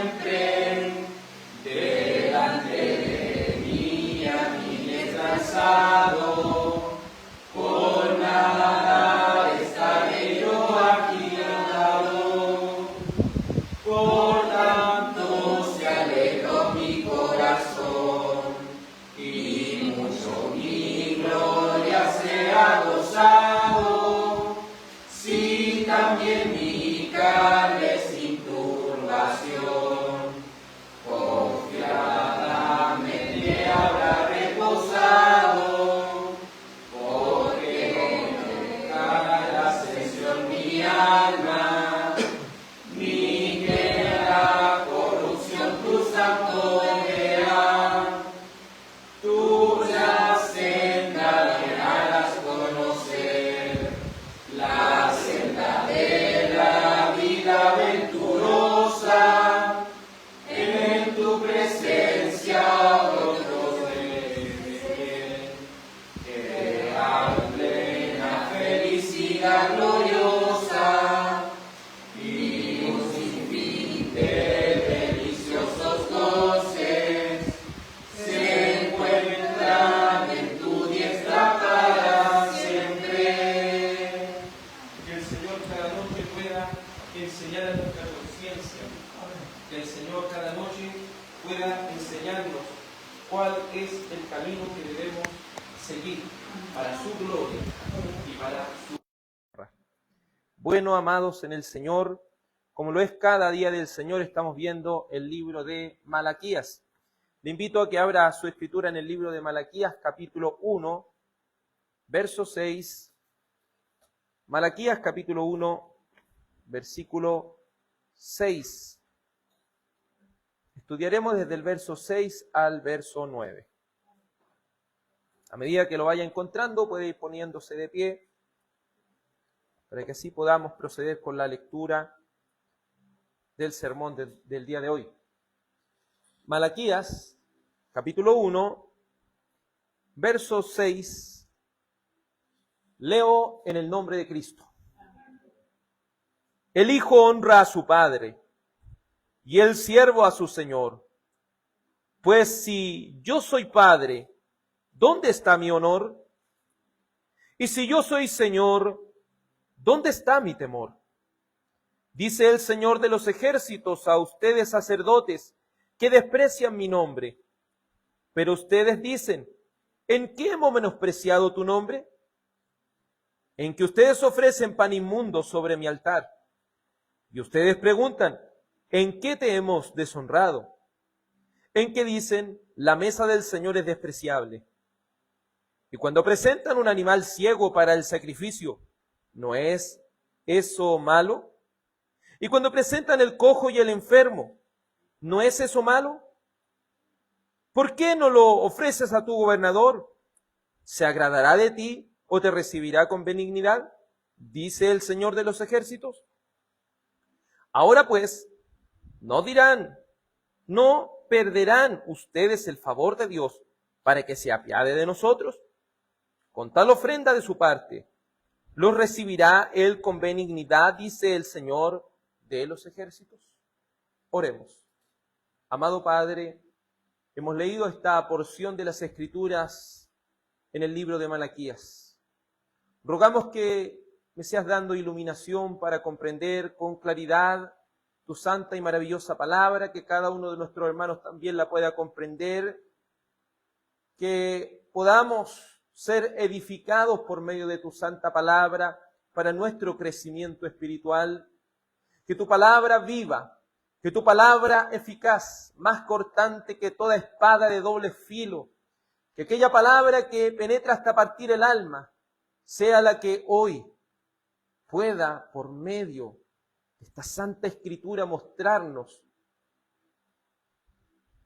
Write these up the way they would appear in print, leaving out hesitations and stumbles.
siempre, delante de mí a mí descansado, por nada estaré yo aquí atado. Por tanto se alegró mi corazón, y mucho mi gloria se ha gozado. Si también mi carne sin turbación, confiadamente habrá reposado, porque no cae la ascensión mi alma, ni que la corrupción tu santo verá. Tuya senda me harás conocer, la senda de la vida venturosa. En tu presencia otros ven, que hablen la felicidad gloriosa y un sinfín de deliciosos goces se encuentran en tu diestra para siempre. Que el Señor cada noche pueda enseñar a nuestra conciencia, que el Señor cada noche pueda enseñarnos cuál es el camino que debemos seguir para su gloria y para su honra. Bueno, amados en el Señor, como lo es cada día del Señor, estamos viendo el libro de Malaquías. Le invito a que abra su escritura en el libro de Malaquías, capítulo 1, verso 6. Malaquías, capítulo 1, versículo 6. Estudiaremos desde el verso 6 al verso 9. A medida que lo vaya encontrando, puede ir poniéndose de pie, para que así podamos proceder con la lectura del sermón del día de hoy. Malaquías, capítulo 1, verso 6, leo en el nombre de Cristo. El hijo honra a su padre, y el siervo a su señor. Pues si yo soy padre, ¿dónde está mi honor? Y si yo soy señor, ¿dónde está mi temor? Dice el Señor de los ejércitos a ustedes sacerdotes que desprecian mi nombre. Pero ustedes dicen, ¿en qué hemos menospreciado tu nombre? En que ustedes ofrecen pan inmundo sobre mi altar. Y ustedes preguntan, ¿en qué te hemos deshonrado? En que dicen, la mesa del Señor es despreciable. Y cuando presentan un animal ciego para el sacrificio, ¿no es eso malo? Y cuando presentan el cojo y el enfermo, ¿no es eso malo? ¿Por qué no lo ofreces a tu gobernador? ¿Se agradará de ti o te recibirá con benignidad? Dice el Señor de los ejércitos. Ahora pues, no dirán, no perderán ustedes el favor de Dios para que se apiade de nosotros. Con tal ofrenda de su parte, los recibirá Él con benignidad, dice el Señor de los ejércitos. Oremos. Amado Padre, hemos leído esta porción de las Escrituras en el libro de Malaquías. Rogamos que me seas dando iluminación para comprender con claridad tu santa y maravillosa palabra, que cada uno de nuestros hermanos también la pueda comprender, que podamos ser edificados por medio de tu santa palabra para nuestro crecimiento espiritual, que tu palabra viva, que tu palabra eficaz, más cortante que toda espada de doble filo, que aquella palabra que penetra hasta partir el alma, sea la que hoy pueda, por medio de esta santa escritura, mostrarnos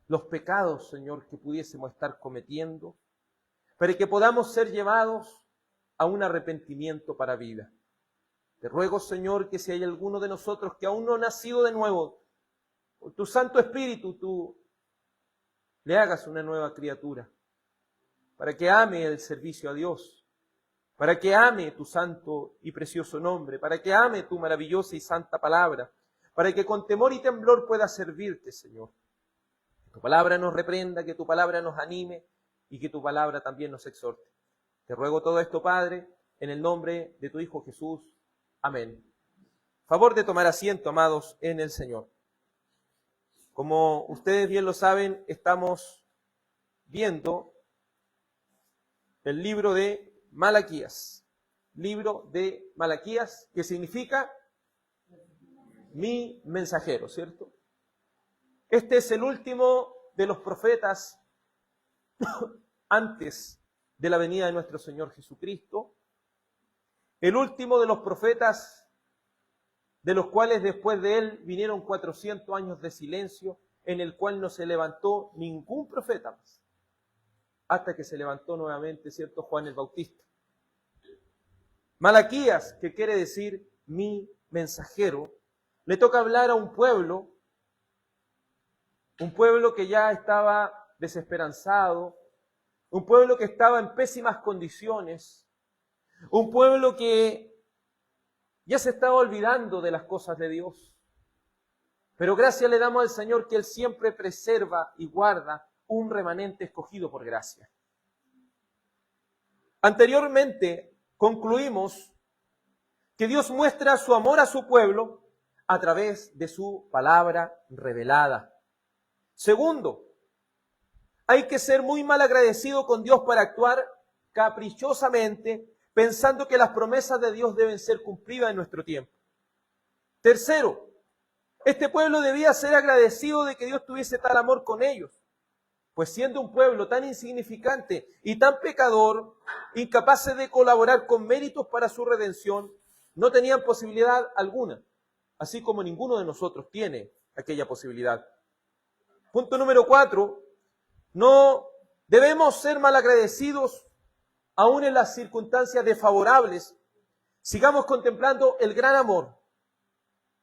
los pecados, Señor, que pudiésemos estar cometiendo, para que podamos ser llevados a un arrepentimiento para vida. Te ruego, Señor, que si hay alguno de nosotros que aún no ha nacido de nuevo, por tu Santo Espíritu, tú le hagas una nueva criatura, para que ame el servicio a Dios, para que ame tu santo y precioso nombre, para que ame tu maravillosa y santa palabra, para que con temor y temblor pueda servirte, Señor. Que tu palabra nos reprenda, que tu palabra nos anime y que tu palabra también nos exhorte. Te ruego todo esto, Padre, en el nombre de tu Hijo Jesús. Amén. Favor de tomar asiento, amados, en el Señor. Como ustedes bien lo saben, estamos viendo el libro de Malaquías. Libro de Malaquías, que significa mi mensajero, ¿cierto? Este es el último de los profetas antes de la venida de nuestro Señor Jesucristo. El último de los profetas de los cuales después de él vinieron 400 años de silencio, en el cual no se levantó ningún profeta más, hasta que se levantó nuevamente, ¿cierto?, Juan el Bautista. Malaquías, que quiere decir mi mensajero, le toca hablar a un pueblo que ya estaba desesperanzado, un pueblo que estaba en pésimas condiciones, un pueblo que ya se estaba olvidando de las cosas de Dios. Pero gracias le damos al Señor que Él siempre preserva y guarda un remanente escogido por gracia. Anteriormente concluimos que Dios muestra su amor a su pueblo a través de su palabra revelada. Segundo, hay que ser muy mal agradecido con Dios para actuar caprichosamente, pensando que las promesas de Dios deben ser cumplidas en nuestro tiempo. Tercero, este pueblo debía ser agradecido de que Dios tuviese tal amor con ellos, pues siendo un pueblo tan insignificante y tan pecador, incapaces de colaborar con méritos para su redención, no tenían posibilidad alguna, así como ninguno de nosotros tiene aquella posibilidad. Punto número 4, no debemos ser malagradecidos aún en las circunstancias desfavorables. Sigamos contemplando el gran amor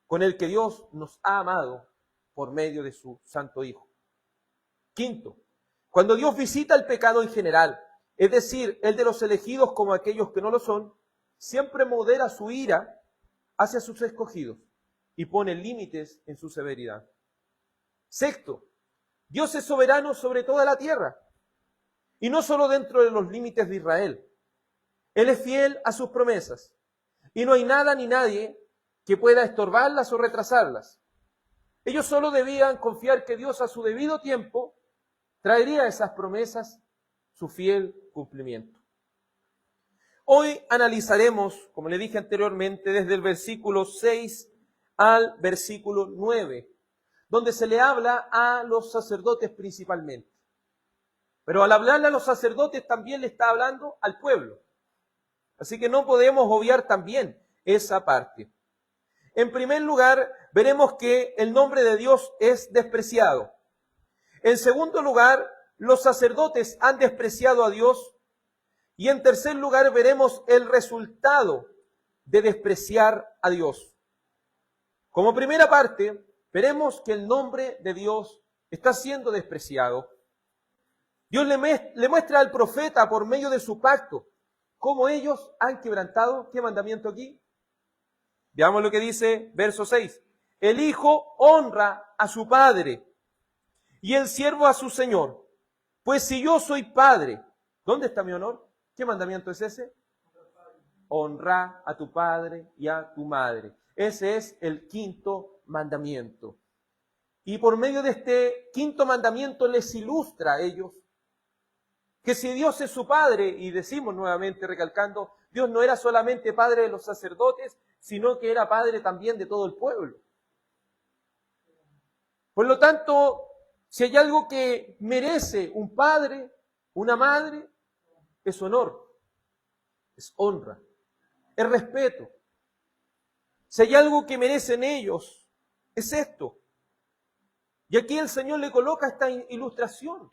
con el que Dios nos ha amado por medio de su Santo Hijo. Quinto, cuando Dios visita el pecado en general, es decir, el de los elegidos como aquellos que no lo son, siempre modera su ira hacia sus escogidos y pone límites en su severidad. Sexto, Dios es soberano sobre toda la tierra y no solo dentro de los límites de Israel. Él es fiel a sus promesas y no hay nada ni nadie que pueda estorbarlas o retrasarlas. Ellos solo debían confiar que Dios a su debido tiempo traería a esas promesas su fiel cumplimiento. Hoy analizaremos, como le dije anteriormente, desde el versículo 6 al versículo 9, donde se le habla a los sacerdotes principalmente. Pero al hablarle a los sacerdotes también le está hablando al pueblo. Así que no podemos obviar también esa parte. En primer lugar, veremos que el nombre de Dios es despreciado. En segundo lugar, los sacerdotes han despreciado a Dios. Y en tercer lugar, veremos el resultado de despreciar a Dios. Como primera parte, veremos que el nombre de Dios está siendo despreciado. Dios le muestra al profeta por medio de su pacto cómo ellos han quebrantado. ¿Qué mandamiento aquí? Veamos lo que dice verso 6. El hijo honra a su padre y el siervo a su señor. Pues si yo soy padre, ¿dónde está mi honor? ¿Qué mandamiento es ese? Honra a tu padre y a tu madre. Ese es el quinto mandamiento. Y por medio de este quinto mandamiento les ilustra a ellos que si Dios es su padre, y decimos nuevamente recalcando, Dios no era solamente padre de los sacerdotes, sino que era padre también de todo el pueblo. Por lo tanto, si hay algo que merece un padre, una madre, es honor, es honra, es respeto. Si hay algo que merecen ellos, es esto. Y aquí el Señor le coloca esta ilustración.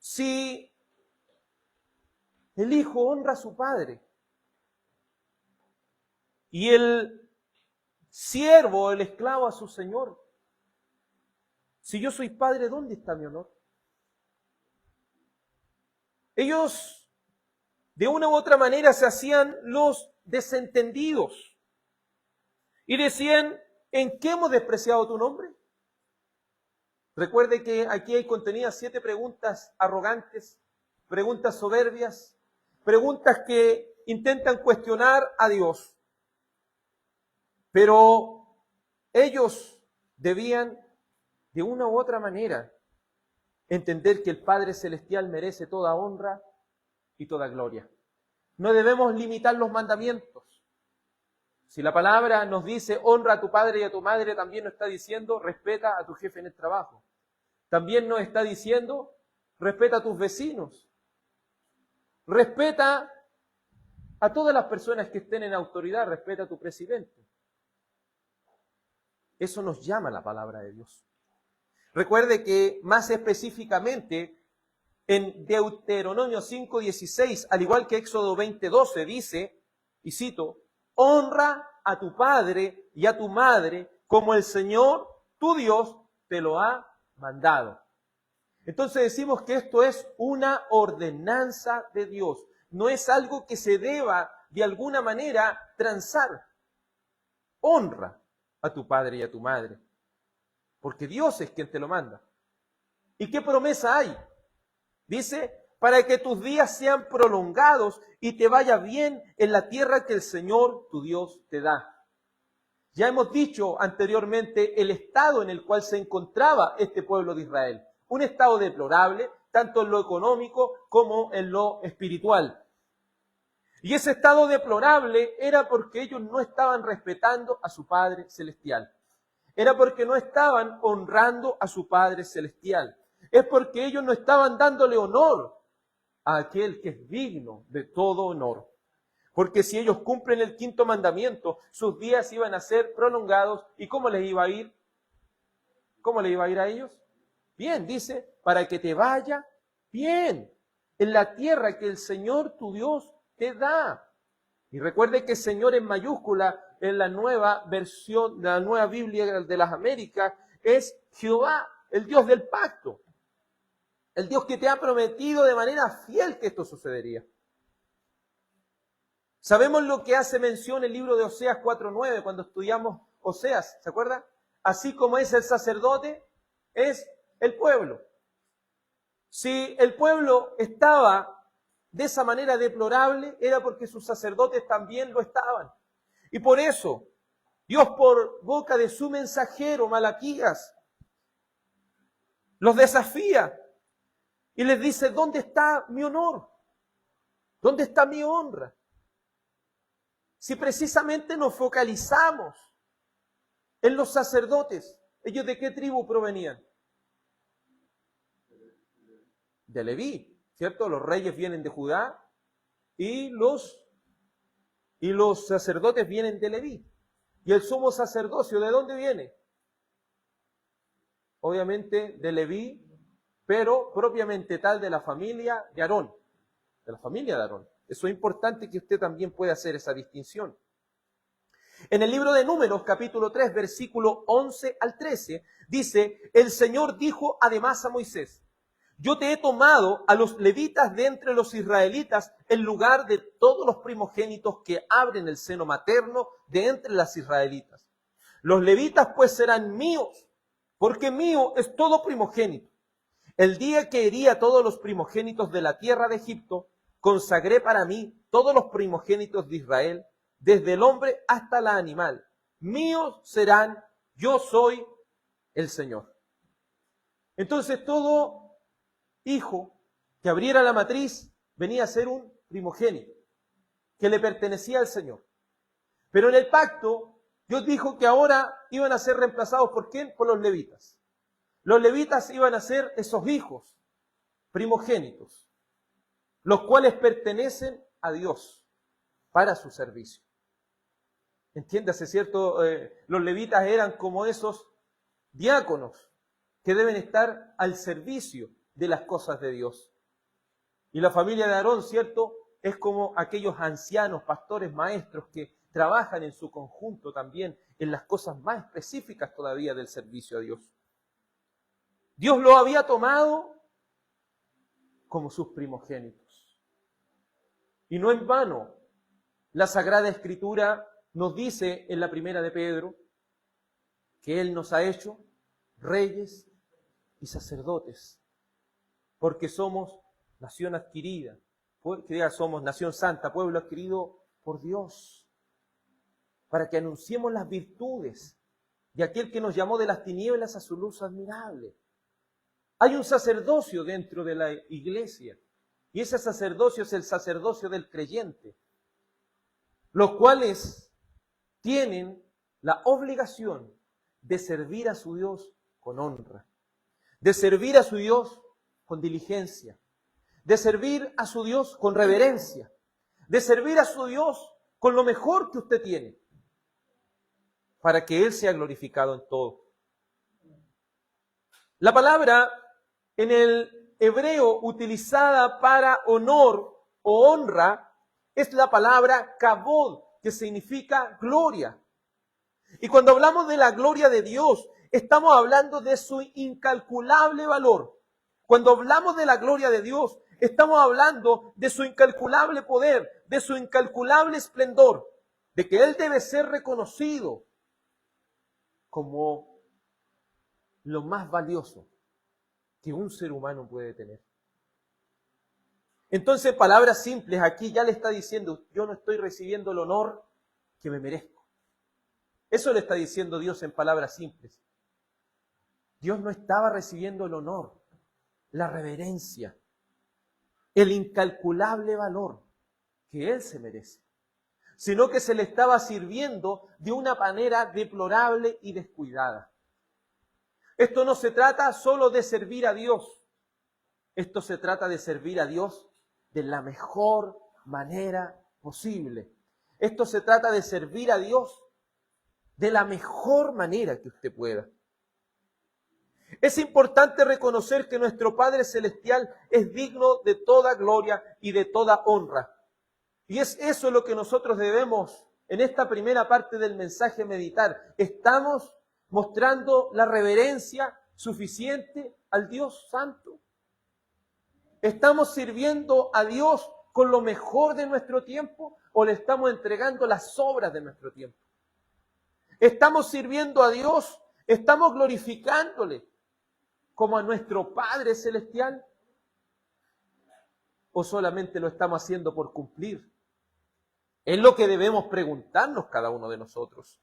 Si el hijo honra a su padre y el siervo, el esclavo a su señor, si yo soy padre, ¿dónde está mi honor? Ellos, de una u otra manera, se hacían los desentendidos y decían, ¿En qué hemos despreciado tu nombre? Recuerde que aquí hay contenidas 7 preguntas arrogantes, preguntas soberbias, preguntas que intentan cuestionar a Dios. Pero ellos debían, de una u otra manera, entender que el Padre Celestial merece toda honra y toda gloria. No debemos limitar los mandamientos. Si la palabra nos dice honra a tu padre y a tu madre, también nos está diciendo respeta a tu jefe en el trabajo. También nos está diciendo respeta a tus vecinos. Respeta a todas las personas que estén en autoridad, respeta a tu presidente. Eso nos llama la palabra de Dios. Recuerde que más específicamente en Deuteronomio 5:16, al igual que Éxodo 20:12, dice, y cito, honra a tu padre y a tu madre como el Señor, tu Dios, te lo ha mandado. Entonces decimos que esto es una ordenanza de Dios. No es algo que se deba de alguna manera transar. Honra a tu padre y a tu madre, porque Dios es quien te lo manda. ¿Y qué promesa hay? Dice, para que tus días sean prolongados y te vaya bien en la tierra que el Señor tu Dios te da. Ya hemos dicho anteriormente el estado en el cual se encontraba este pueblo de Israel. Un estado deplorable, tanto en lo económico como en lo espiritual. Y ese estado deplorable era porque ellos no estaban respetando a su Padre Celestial. Era porque no estaban honrando a su Padre Celestial. Es porque ellos no estaban dándole honor a aquel que es digno de todo honor. Porque si ellos cumplen el 5.º mandamiento, sus días iban a ser prolongados. ¿Y cómo les iba a ir? ¿Cómo les iba a ir a ellos? Bien, dice, para que te vaya bien en la tierra que el Señor tu Dios te da. Y recuerde que Señor en mayúscula en la nueva versión, la nueva Biblia de las Américas, es Jehová, el Dios del pacto. El Dios que te ha prometido de manera fiel que esto sucedería. Sabemos lo que hace mención el libro de Oseas 4:9 cuando estudiamos Oseas, ¿se acuerda? Así como es el sacerdote, es el pueblo. Si el pueblo estaba de esa manera deplorable, era porque sus sacerdotes también lo estaban. Y por eso, Dios por boca de su mensajero Malaquías los desafía y les dice, ¿dónde está mi honor? ¿Dónde está mi honra? Si precisamente nos focalizamos en los sacerdotes, ¿ellos de qué tribu provenían? De Leví, ¿cierto? Los reyes vienen de Judá y los sacerdotes vienen de Leví. ¿Y el sumo sacerdocio de dónde viene? Obviamente de Leví, pero propiamente tal de la familia de Aarón. De la familia de Aarón. Eso es importante que usted también pueda hacer esa distinción. En el libro de Números, capítulo 3, versículo 11 al 13, dice, el Señor dijo además a Moisés, yo te he tomado a los levitas de entre los israelitas en lugar de todos los primogénitos que abren el seno materno de entre las israelitas. Los levitas pues serán míos, porque mío es todo primogénito. El día que herí a todos los primogénitos de la tierra de Egipto, consagré para mí todos los primogénitos de Israel, desde el hombre hasta la animal. Míos serán, yo soy el Señor. Entonces todo hijo que abriera la matriz venía a ser un primogénito, que le pertenecía al Señor. Pero en el pacto, Dios dijo que ahora iban a ser reemplazados ¿por quién? Por los levitas. Los levitas iban a ser esos hijos primogénitos, los cuales pertenecen a Dios para su servicio. Entiéndase, ¿cierto? Los levitas eran como esos diáconos que deben estar al servicio de las cosas de Dios. Y la familia de Aarón, ¿cierto? Es como aquellos ancianos, pastores, maestros que trabajan en su conjunto también en las cosas más específicas todavía del servicio a Dios. Dios lo había tomado como sus primogénitos. Y no en vano, la Sagrada Escritura nos dice en la primera de Pedro, que Él nos ha hecho reyes y sacerdotes, porque somos nación adquirida, somos nación santa, pueblo adquirido por Dios, para que anunciemos las virtudes de aquel que nos llamó de las tinieblas a su luz admirable. Hay un sacerdocio dentro de la iglesia, y ese sacerdocio es el sacerdocio del creyente, los cuales tienen la obligación de servir a su Dios con honra, de servir a su Dios con diligencia, de servir a su Dios con reverencia, de servir a su Dios con lo mejor que usted tiene, para que Él sea glorificado en todo. La palabra en el hebreo utilizada para honor o honra es la palabra kabod, que significa gloria. Y cuando hablamos de la gloria de Dios, estamos hablando de su incalculable valor. Cuando hablamos de la gloria de Dios, estamos hablando de su incalculable poder, de su incalculable esplendor, de que Él debe ser reconocido como lo más valioso que un ser humano puede tener. Entonces, palabras simples, aquí ya le está diciendo, yo no estoy recibiendo el honor que me merezco. Eso le está diciendo Dios en palabras simples. Dios no estaba recibiendo el honor, la reverencia, el incalculable valor que Él se merece, sino que se le estaba sirviendo de una manera deplorable y descuidada. Esto no se trata solo de servir a Dios, esto se trata de servir a Dios de la mejor manera posible. Esto se trata de servir a Dios de la mejor manera que usted pueda. Es importante reconocer que nuestro Padre Celestial es digno de toda gloria y de toda honra. Y es eso lo que nosotros debemos en esta primera parte del mensaje meditar. ¿Estamos mostrando la reverencia suficiente al Dios Santo? ¿Estamos sirviendo a Dios con lo mejor de nuestro tiempo o le estamos entregando las obras de nuestro tiempo? ¿Estamos sirviendo a Dios? ¿Estamos glorificándole como a nuestro Padre Celestial? ¿O solamente lo estamos haciendo por cumplir? Es lo que debemos preguntarnos cada uno de nosotros.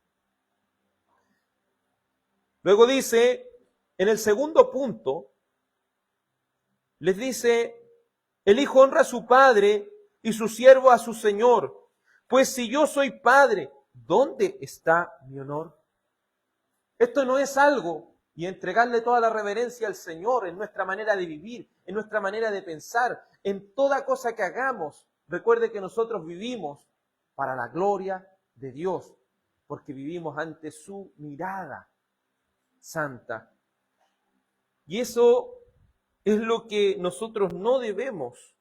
Luego dice, en el segundo punto, les dice, el hijo honra a su padre y su siervo a su señor. Pues si yo soy padre, ¿dónde está mi honor? Esto no es algo, y entregarle toda la reverencia al Señor en nuestra manera de vivir, en nuestra manera de pensar, en toda cosa que hagamos. Recuerde que nosotros vivimos para la gloria de Dios, porque vivimos ante su mirada santa. Y eso es lo que nosotros no debemos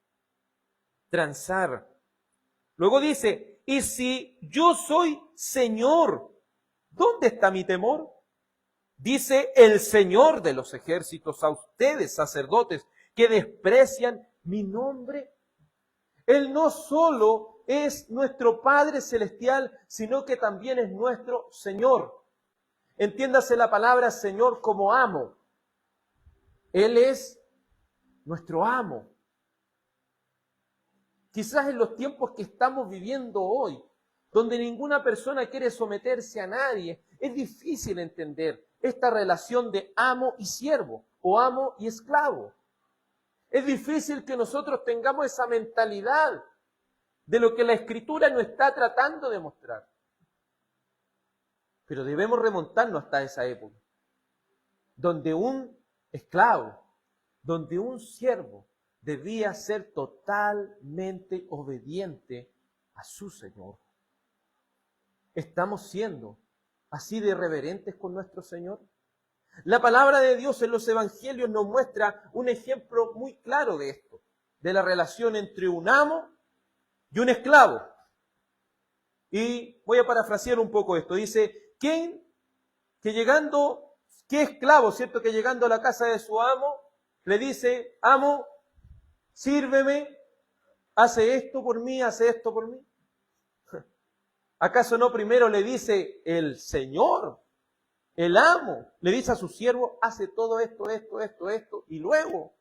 transar. Luego dice, y si yo soy Señor, ¿dónde está mi temor? Dice el Señor de los ejércitos a ustedes, sacerdotes, que desprecian mi nombre. Él no solo es nuestro Padre Celestial, sino que también es nuestro Señor. Entiéndase la palabra Señor como amo. Él es nuestro amo. Quizás en los tiempos que estamos viviendo hoy, donde ninguna persona quiere someterse a nadie, es difícil entender esta relación de amo y siervo, o amo y esclavo. Es difícil que nosotros tengamos esa mentalidad de lo que la Escritura nos está tratando de mostrar. Pero debemos remontarnos hasta esa época, donde un esclavo, donde un siervo debía ser totalmente obediente a su Señor. ¿Estamos siendo así de reverentes con nuestro Señor? La palabra de Dios en los evangelios nos muestra un ejemplo muy claro de esto, de la relación entre un amo y un esclavo. Y voy a parafrasear un poco esto. Dice, ¿qué esclavo, cierto, que llegando a la casa de su amo, le dice, amo, sírveme, hace esto por mí, hace esto por mí? ¿Acaso no primero le dice el Señor, El amo le dice a su siervo, hace todo esto, y luego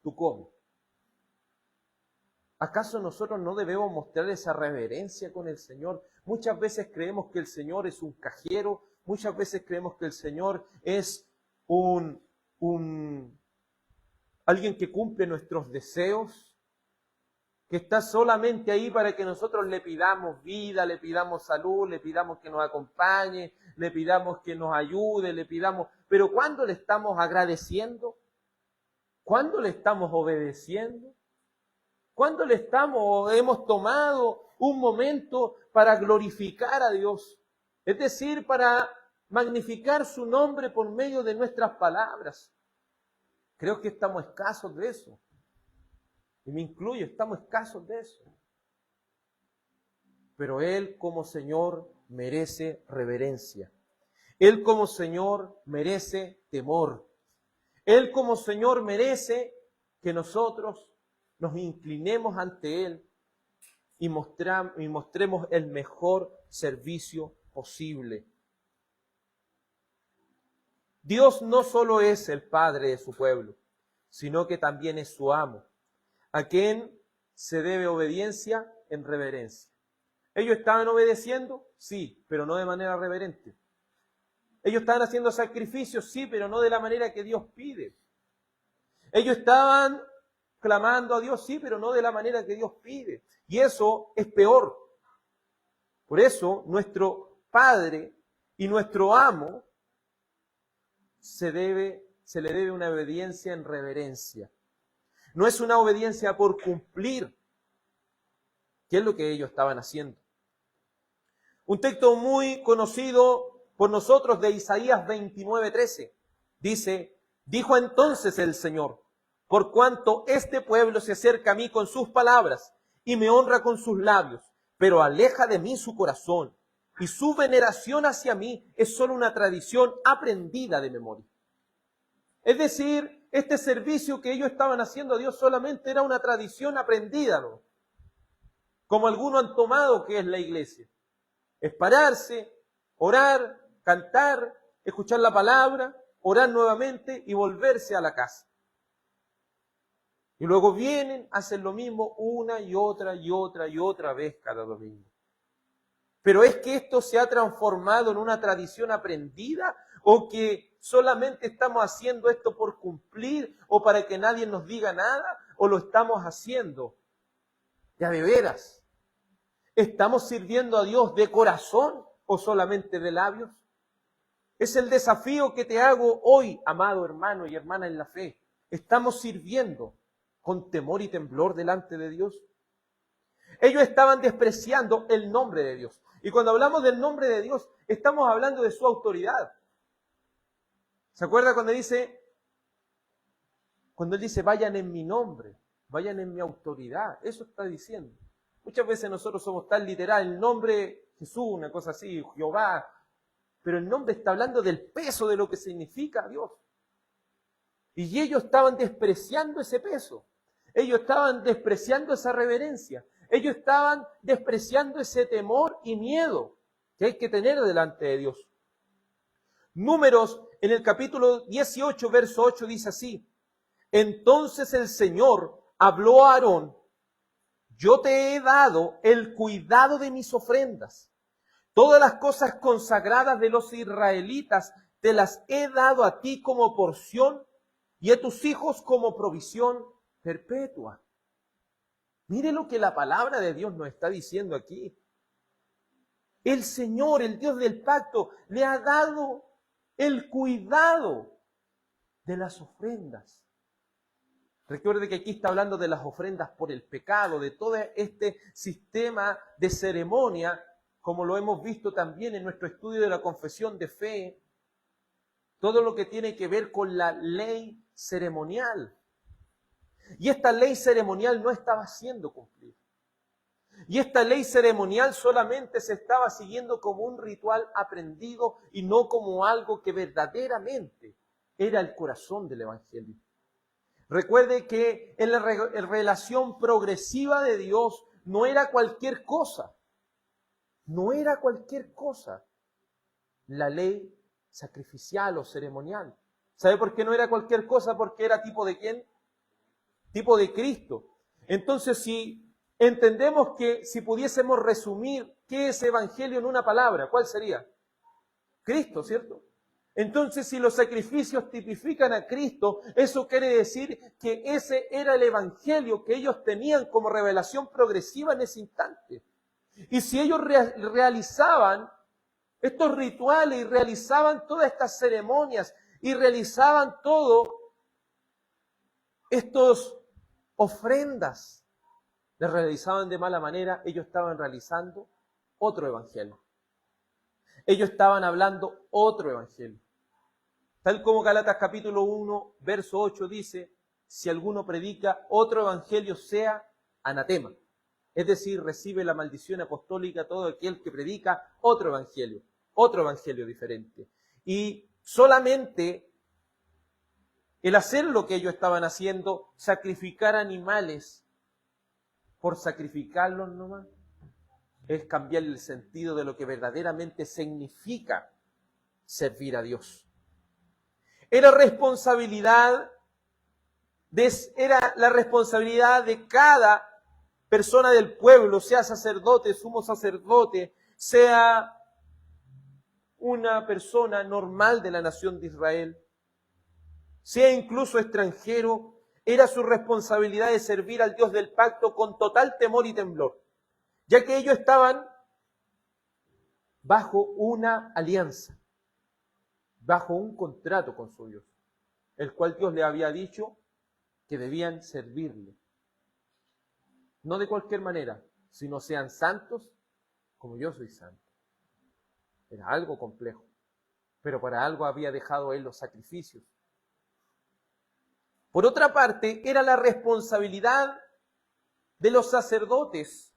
tú comes. ¿Acaso nosotros no debemos mostrar esa reverencia con el Señor? Muchas veces creemos que el Señor es un cajero, muchas veces creemos que el Señor es alguien que cumple nuestros deseos, que está solamente ahí para que nosotros le pidamos vida, le pidamos salud, le pidamos que nos acompañe, le pidamos que nos ayude, pero ¿cuándo le estamos agradeciendo? ¿Cuándo le estamos obedeciendo? ¿Cuándo hemos tomado un momento para glorificar a Dios? Es decir, para magnificar su nombre por medio de nuestras palabras. Creo que estamos escasos de eso. Y me incluyo, estamos escasos de eso. Pero Él como Señor merece reverencia. Él como Señor merece temor. Él como Señor merece que nosotros nos inclinemos ante Él y mostremos el mejor servicio posible. Dios no solo es el Padre de su pueblo, sino que también es su amo, a quien se debe obediencia en reverencia. ¿Ellos estaban obedeciendo? Sí, pero no de manera reverente. Ellos estaban haciendo sacrificios, sí, pero no de la manera que Dios pide. Ellos estaban clamando a Dios, sí, pero no de la manera que Dios pide. Y eso es peor. Por eso nuestro Padre y nuestro amo se le debe una obediencia en reverencia. No es una obediencia por cumplir, que es lo que ellos estaban haciendo. Un texto muy conocido por nosotros de Isaías 29:13 dice: dijo entonces el Señor, por cuanto este pueblo se acerca a mí con sus palabras y me honra con sus labios, pero aleja de mí su corazón, y su veneración hacia mí es solo una tradición aprendida de memoria. Es decir, este servicio que ellos estaban haciendo a Dios solamente era una tradición aprendida, ¿no? Como algunos han tomado que es la iglesia. Es pararse, orar, cantar, escuchar la palabra, orar nuevamente y volverse a la casa. Y luego vienen, hacen lo mismo una y otra vez cada domingo. Pero ¿es que esto se ha transformado en una tradición aprendida o que solamente estamos haciendo esto por cumplir o para que nadie nos diga nada o lo estamos haciendo ya de veras? ¿Estamos sirviendo a Dios de corazón o solamente de labios? Es el desafío que te hago hoy, amado hermano y hermana en la fe. ¿Estamos sirviendo con temor y temblor delante de Dios? Ellos estaban despreciando el nombre de Dios. Y cuando hablamos del nombre de Dios, estamos hablando de su autoridad. ¿Se acuerda cuando Él dice, vayan en mi nombre, vayan en mi autoridad? Eso está diciendo. Muchas veces nosotros somos tan literal, el nombre Jesús, una cosa así, Jehová, pero el nombre está hablando del peso de lo que significa Dios. Y ellos estaban despreciando ese peso. Ellos estaban despreciando esa reverencia. Ellos estaban despreciando ese temor y miedo que hay que tener delante de Dios. Números, en el capítulo 18, verso 8, dice así: entonces el Señor habló a Aarón: yo te he dado el cuidado de mis ofrendas. Todas las cosas consagradas de los israelitas te las he dado a ti como porción y a tus hijos como provisión perpetua. Mire lo que la palabra de Dios nos está diciendo aquí. El Señor, el Dios del pacto, le ha dado el cuidado de las ofrendas. Recuerde que aquí está hablando de las ofrendas por el pecado, de todo este sistema de ceremonia, como lo hemos visto también en nuestro estudio de la confesión de fe, todo lo que tiene que ver con la ley ceremonial. Y esta ley ceremonial no estaba siendo cumplida. Y esta ley ceremonial solamente se estaba siguiendo como un ritual aprendido y no como algo que verdaderamente era el corazón del Evangelio. Recuerde que en la relación progresiva de Dios no era cualquier cosa. No era cualquier cosa la ley sacrificial o ceremonial. ¿Sabe por qué no era cualquier cosa? Porque era tipo de ¿quién? Tipo de Cristo. Entonces, si entendemos que si pudiésemos resumir qué es evangelio en una palabra, ¿cuál sería? Cristo, ¿cierto? Entonces, si los sacrificios tipifican a Cristo, eso quiere decir que ese era el evangelio que ellos tenían como revelación progresiva en ese instante. Y si ellos realizaban estos rituales y realizaban todas estas ceremonias y realizaban todo estos ofrendas, las realizaban de mala manera, ellos estaban realizando otro evangelio. Ellos estaban hablando otro evangelio. Tal como Gálatas capítulo 1, verso 8 dice, si alguno predica otro evangelio sea anatema. Es decir, recibe la maldición apostólica todo aquel que predica otro evangelio diferente. Y solamente el hacer lo que ellos estaban haciendo, sacrificar animales por sacrificarlos nomás, es cambiar el sentido de lo que verdaderamente significa servir a Dios. Era la responsabilidad de cada persona del pueblo, sea sacerdote, sumo sacerdote, sea una persona normal de la nación de Israel, sea incluso extranjero, era su responsabilidad de servir al Dios del pacto con total temor y temblor, ya que ellos estaban bajo una alianza, bajo un contrato con su Dios, el cual Dios le había dicho que debían servirle. No de cualquier manera, sino sean santos como yo soy santo. Era algo complejo, pero para algo había dejado él los sacrificios. Por otra parte, era la responsabilidad de los sacerdotes,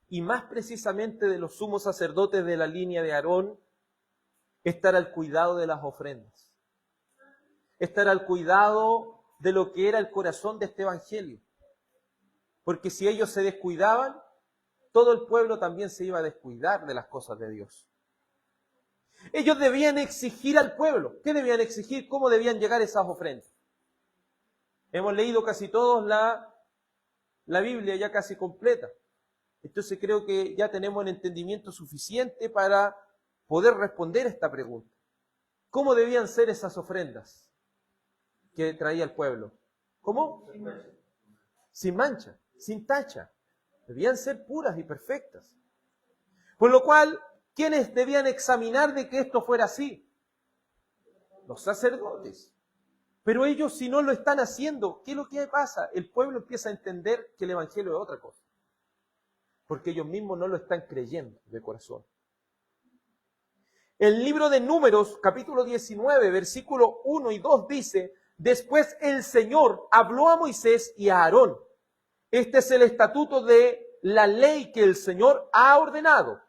y más precisamente de los sumos sacerdotes de la línea de Aarón, estar al cuidado de las ofrendas, estar al cuidado de lo que era el corazón de este evangelio. Porque si ellos se descuidaban, todo el pueblo también se iba a descuidar de las cosas de Dios. Ellos debían exigir al pueblo. ¿Qué debían exigir? ¿Cómo debían llegar esas ofrendas? Hemos leído casi todos la Biblia ya casi completa. Entonces creo que ya tenemos el entendimiento suficiente para poder responder esta pregunta. ¿Cómo debían ser esas ofrendas que traía el pueblo? ¿Cómo? Sin mancha, sin tacha. Debían ser puras y perfectas. Por lo cual, ¿quiénes debían examinar de que esto fuera así? Los sacerdotes. Pero ellos, si no lo están haciendo, ¿qué es lo que pasa? El pueblo empieza a entender que el evangelio es otra cosa. Porque ellos mismos no lo están creyendo de corazón. El libro de Números, capítulo 19, versículo 1 y 2 dice, después el Señor habló a Moisés y a Aarón. Este es el estatuto de la ley que el Señor ha ordenado.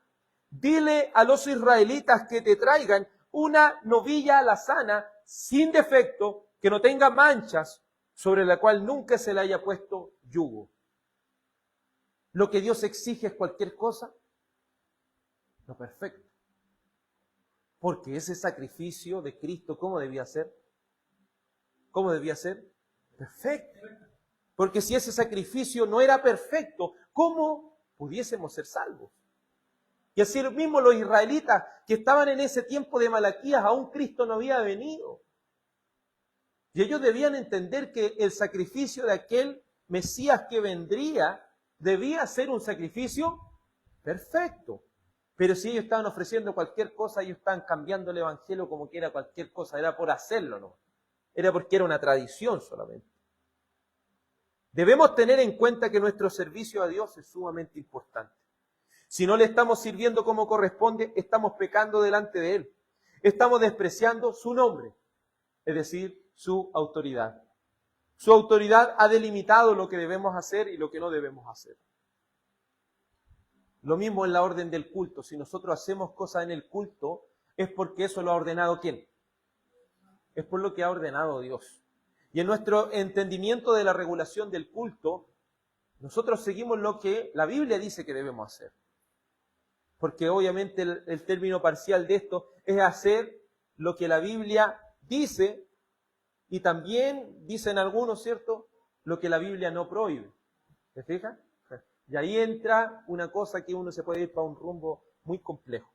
Dile a los israelitas que te traigan una novilla alazana sin defecto, que no tenga manchas, sobre la cual nunca se le haya puesto yugo. Lo que Dios exige es cualquier cosa, lo perfecto. Porque ese sacrificio de Cristo, ¿cómo debía ser? ¿Cómo debía ser? Perfecto. Porque si ese sacrificio no era perfecto, ¿cómo pudiésemos ser salvos? Y así mismo los israelitas que estaban en ese tiempo de Malaquías, aún Cristo no había venido. Y ellos debían entender que el sacrificio de aquel Mesías que vendría debía ser un sacrificio perfecto. Pero si ellos estaban ofreciendo cualquier cosa, ellos estaban cambiando el evangelio como que era cualquier cosa, era por hacerlo, ¿no? Era porque era una tradición solamente. Debemos tener en cuenta que nuestro servicio a Dios es sumamente importante. Si no le estamos sirviendo como corresponde, estamos pecando delante de Él. Estamos despreciando su nombre, es decir, su autoridad. Su autoridad ha delimitado lo que debemos hacer y lo que no debemos hacer. Lo mismo en la orden del culto. Si nosotros hacemos cosas en el culto, es porque eso lo ha ordenado ¿quién? Es por lo que ha ordenado Dios. Y en nuestro entendimiento de la regulación del culto, nosotros seguimos lo que la Biblia dice que debemos hacer. Porque obviamente el término parcial de esto es hacer lo que la Biblia dice y también dicen algunos, ¿cierto?, lo que la Biblia no prohíbe. ¿Te fijas? Y ahí entra una cosa que uno se puede ir para un rumbo muy complejo.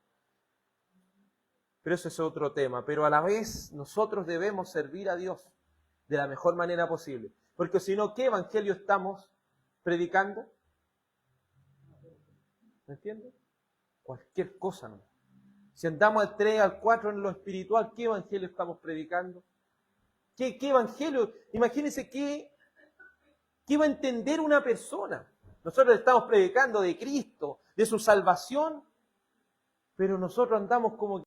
Pero eso es otro tema. Pero a la vez nosotros debemos servir a Dios de la mejor manera posible. Porque si no, ¿qué evangelio estamos predicando? ¿Me entiendes? Cualquier cosa, ¿no? Si andamos al 3, al 4 en lo espiritual, ¿qué evangelio estamos predicando? ¿Qué evangelio? Imagínense qué va a entender una persona. Nosotros estamos predicando de Cristo, de su salvación, pero nosotros andamos como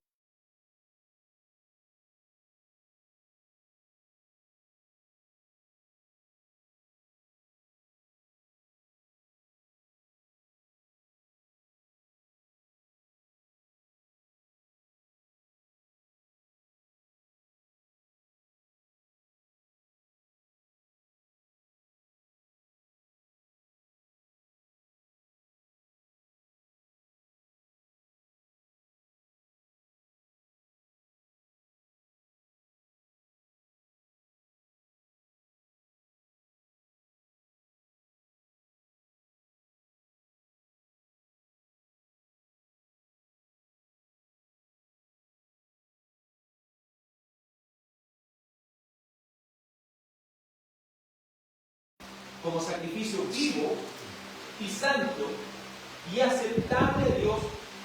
sacrificio vivo y santo y aceptable a Dios,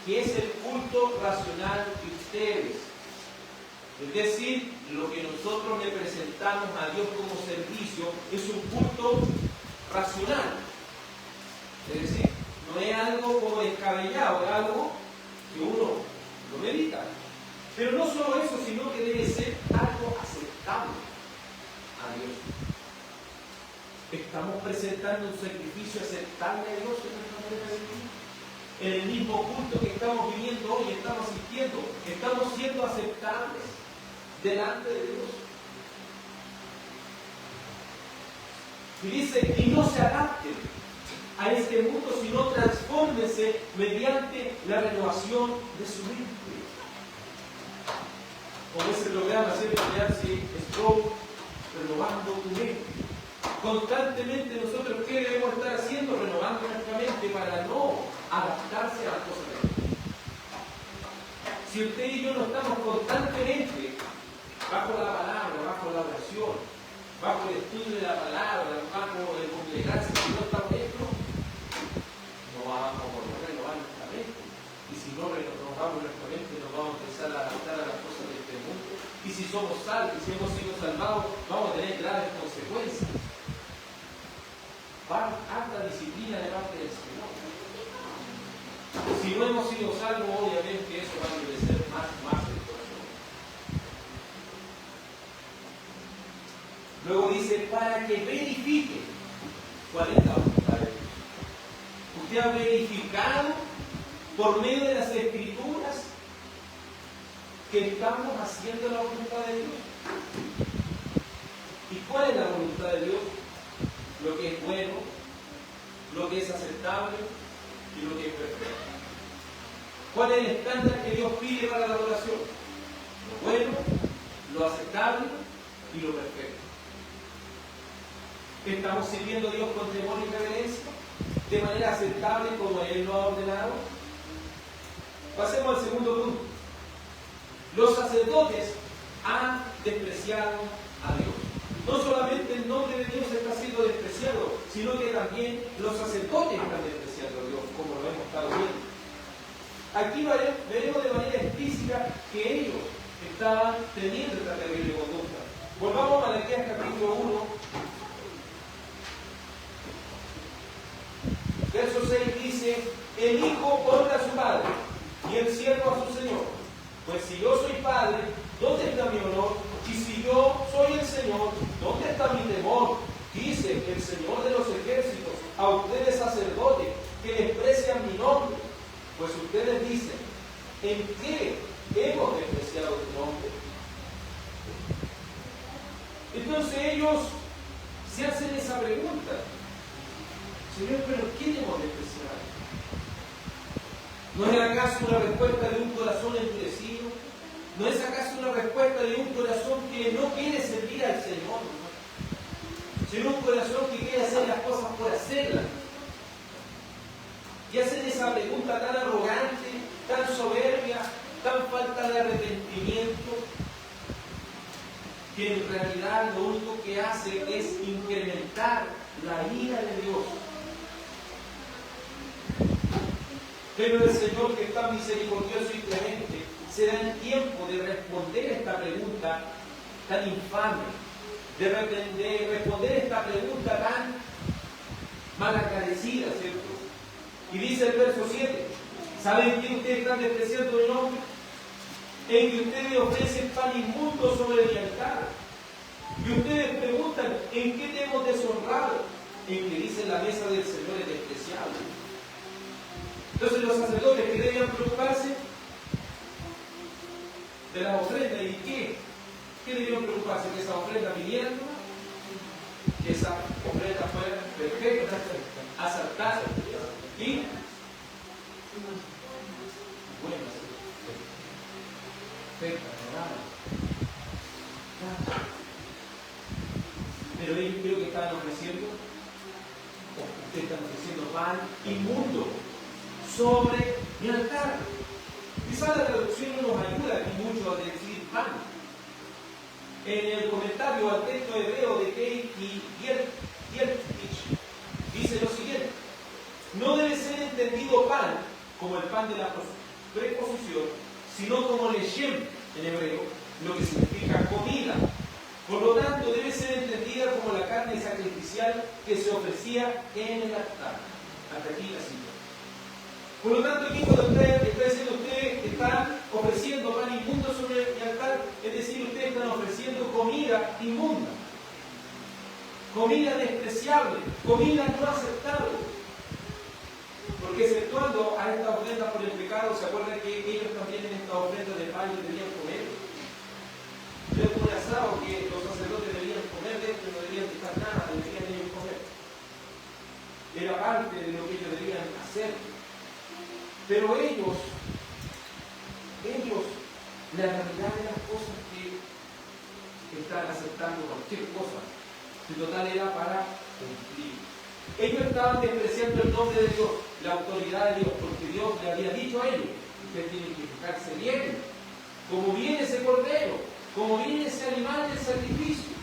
que es el culto racional de ustedes. Es decir, lo que nosotros le presentamos a Dios como servicio es un culto racional. Es decir, no es algo como descabellado, es algo que uno lo medita. Pero no solo eso, sino que debe ser algo aceptable a Dios. ¿Estamos presentando un sacrificio aceptable a Dios en nuestra manera de vivir? En el mismo culto que estamos viviendo hoy, estamos asistiendo, estamos siendo aceptables delante de Dios. Y dice, y no se adapten a este mundo, sino transfórmense mediante la renovación de su mente. Como ese programa siempre Nancy Stroll, renovando tu mente. Constantemente nosotros, ¿qué debemos estar haciendo? Renovando nuestra mente para no adaptarse a las cosas de Dios. Si usted y yo no estamos constantemente bajo la palabra, bajo la oración, bajo el estudio de la palabra, bajo el congregarse, si no estamos dentro, no vamos a renovar nuestra mente. Y si no renovamos nuestra mente, nos vamos a empezar a adaptar a las cosas de este mundo. Y si somos salvos, y si hemos sido salvados, vamos a tener graves consecuencias. Harta disciplina de parte del Señor. Si no hemos sido salvos, obviamente eso va a endurecer más el corazón. Luego dice, para que verifique cuál es la voluntad de Dios. Usted ha verificado por medio de las Escrituras que estamos haciendo la voluntad de Dios. ¿Y cuál es la voluntad de Dios? Lo que es bueno, lo que es aceptable y lo que es perfecto. ¿Cuál es el estándar que Dios pide para la adoración? Lo bueno, lo aceptable y lo perfecto. ¿Estamos sirviendo a Dios con temor y reverencia? ¿De manera aceptable como Él lo ha ordenado? Pasemos al segundo punto. Los sacerdotes han despreciado a Dios. No solamente el nombre de Dios está siendo despreciado, sino que también los sacerdotes están despreciando a Dios, como lo hemos estado viendo. Aquí veremos de manera explícita que ellos estaban teniendo esta terrible conducta. Volvamos a Malaquías capítulo 1, verso 6 dice, el hijo honra a su padre y el siervo a su señor. Pues si yo soy padre, ¿dónde está mi honor? Y si yo soy el Señor, ¿dónde está mi temor? Dice el Señor de los ejércitos a ustedes sacerdotes que desprecian mi nombre. Pues ustedes dicen, ¿en qué hemos despreciado tu nombre? Entonces ellos se hacen esa pregunta. Señor, ¿pero quién hemos despreciado? ¿No es acaso una respuesta de un corazón endurecido? ¿No es acaso una respuesta de un corazón que no quiere servir al Señor, sino un corazón que quiere hacer las cosas por hacerlas? Y hacen esa pregunta tan arrogante, tan soberbia, tan falta de arrepentimiento, que en realidad lo único que hace es incrementar la ira de Dios. Pero el Señor, que es tan misericordioso y clemente, se da el tiempo de responder esta pregunta tan infame, de responder esta pregunta tan malagradecida, ¿cierto? Y dice el verso 7, ¿saben que ustedes están despreciando mi nombre? En que ustedes ofrecen pan inmundo sobre mi altar. Y ustedes preguntan, ¿en qué te hemos deshonrado? En que dicen la mesa del Señor es despreciable. Entonces los sacerdotes que debían preocuparse de las ofrendas, ¿y qué? ¿Qué debían preocuparse? Que esa ofrenda viniera, que esa ofrenda fuera perfecta, acertada y buena, perfecta, pero ellos creo que estaban ofreciendo, ustedes están ofreciendo pan inmundo sobre mi altar. Quizás la traducción no nos ayuda aquí mucho a decir pan. En el comentario al texto hebreo de Kei y Yertich dice lo siguiente: no debe ser entendido pan como el pan de la preposición, sino como leshem en hebreo, lo que significa comida. Por lo tanto, debe ser entendida como la carne sacrificial que se ofrecía en el altar. Hasta aquí la cita. Por lo tanto, aquí cuando está diciendo ustedes que están ofreciendo pan inmundo sobre el altar, es decir, ustedes están ofreciendo comida inmunda, comida despreciable, comida no aceptable. Porque exceptuando a esta ofrenda por el pecado, ¿se acuerdan que ellos también en esta ofrenda de pan debían comer? Yo como un asado que los sacerdotes debían comer dentro, no debían dejar nada, debían ellos comer. Era parte de lo que ellos debían hacer. Pero ellos, la realidad de las cosas que están aceptando cualquier cosa, su total era para cumplir. Ellos estaban despreciando el nombre de Dios, la autoridad de Dios, porque Dios le había dicho a ellos: ustedes tienen que fijarse bien, como viene ese cordero, como viene ese animal del sacrificio,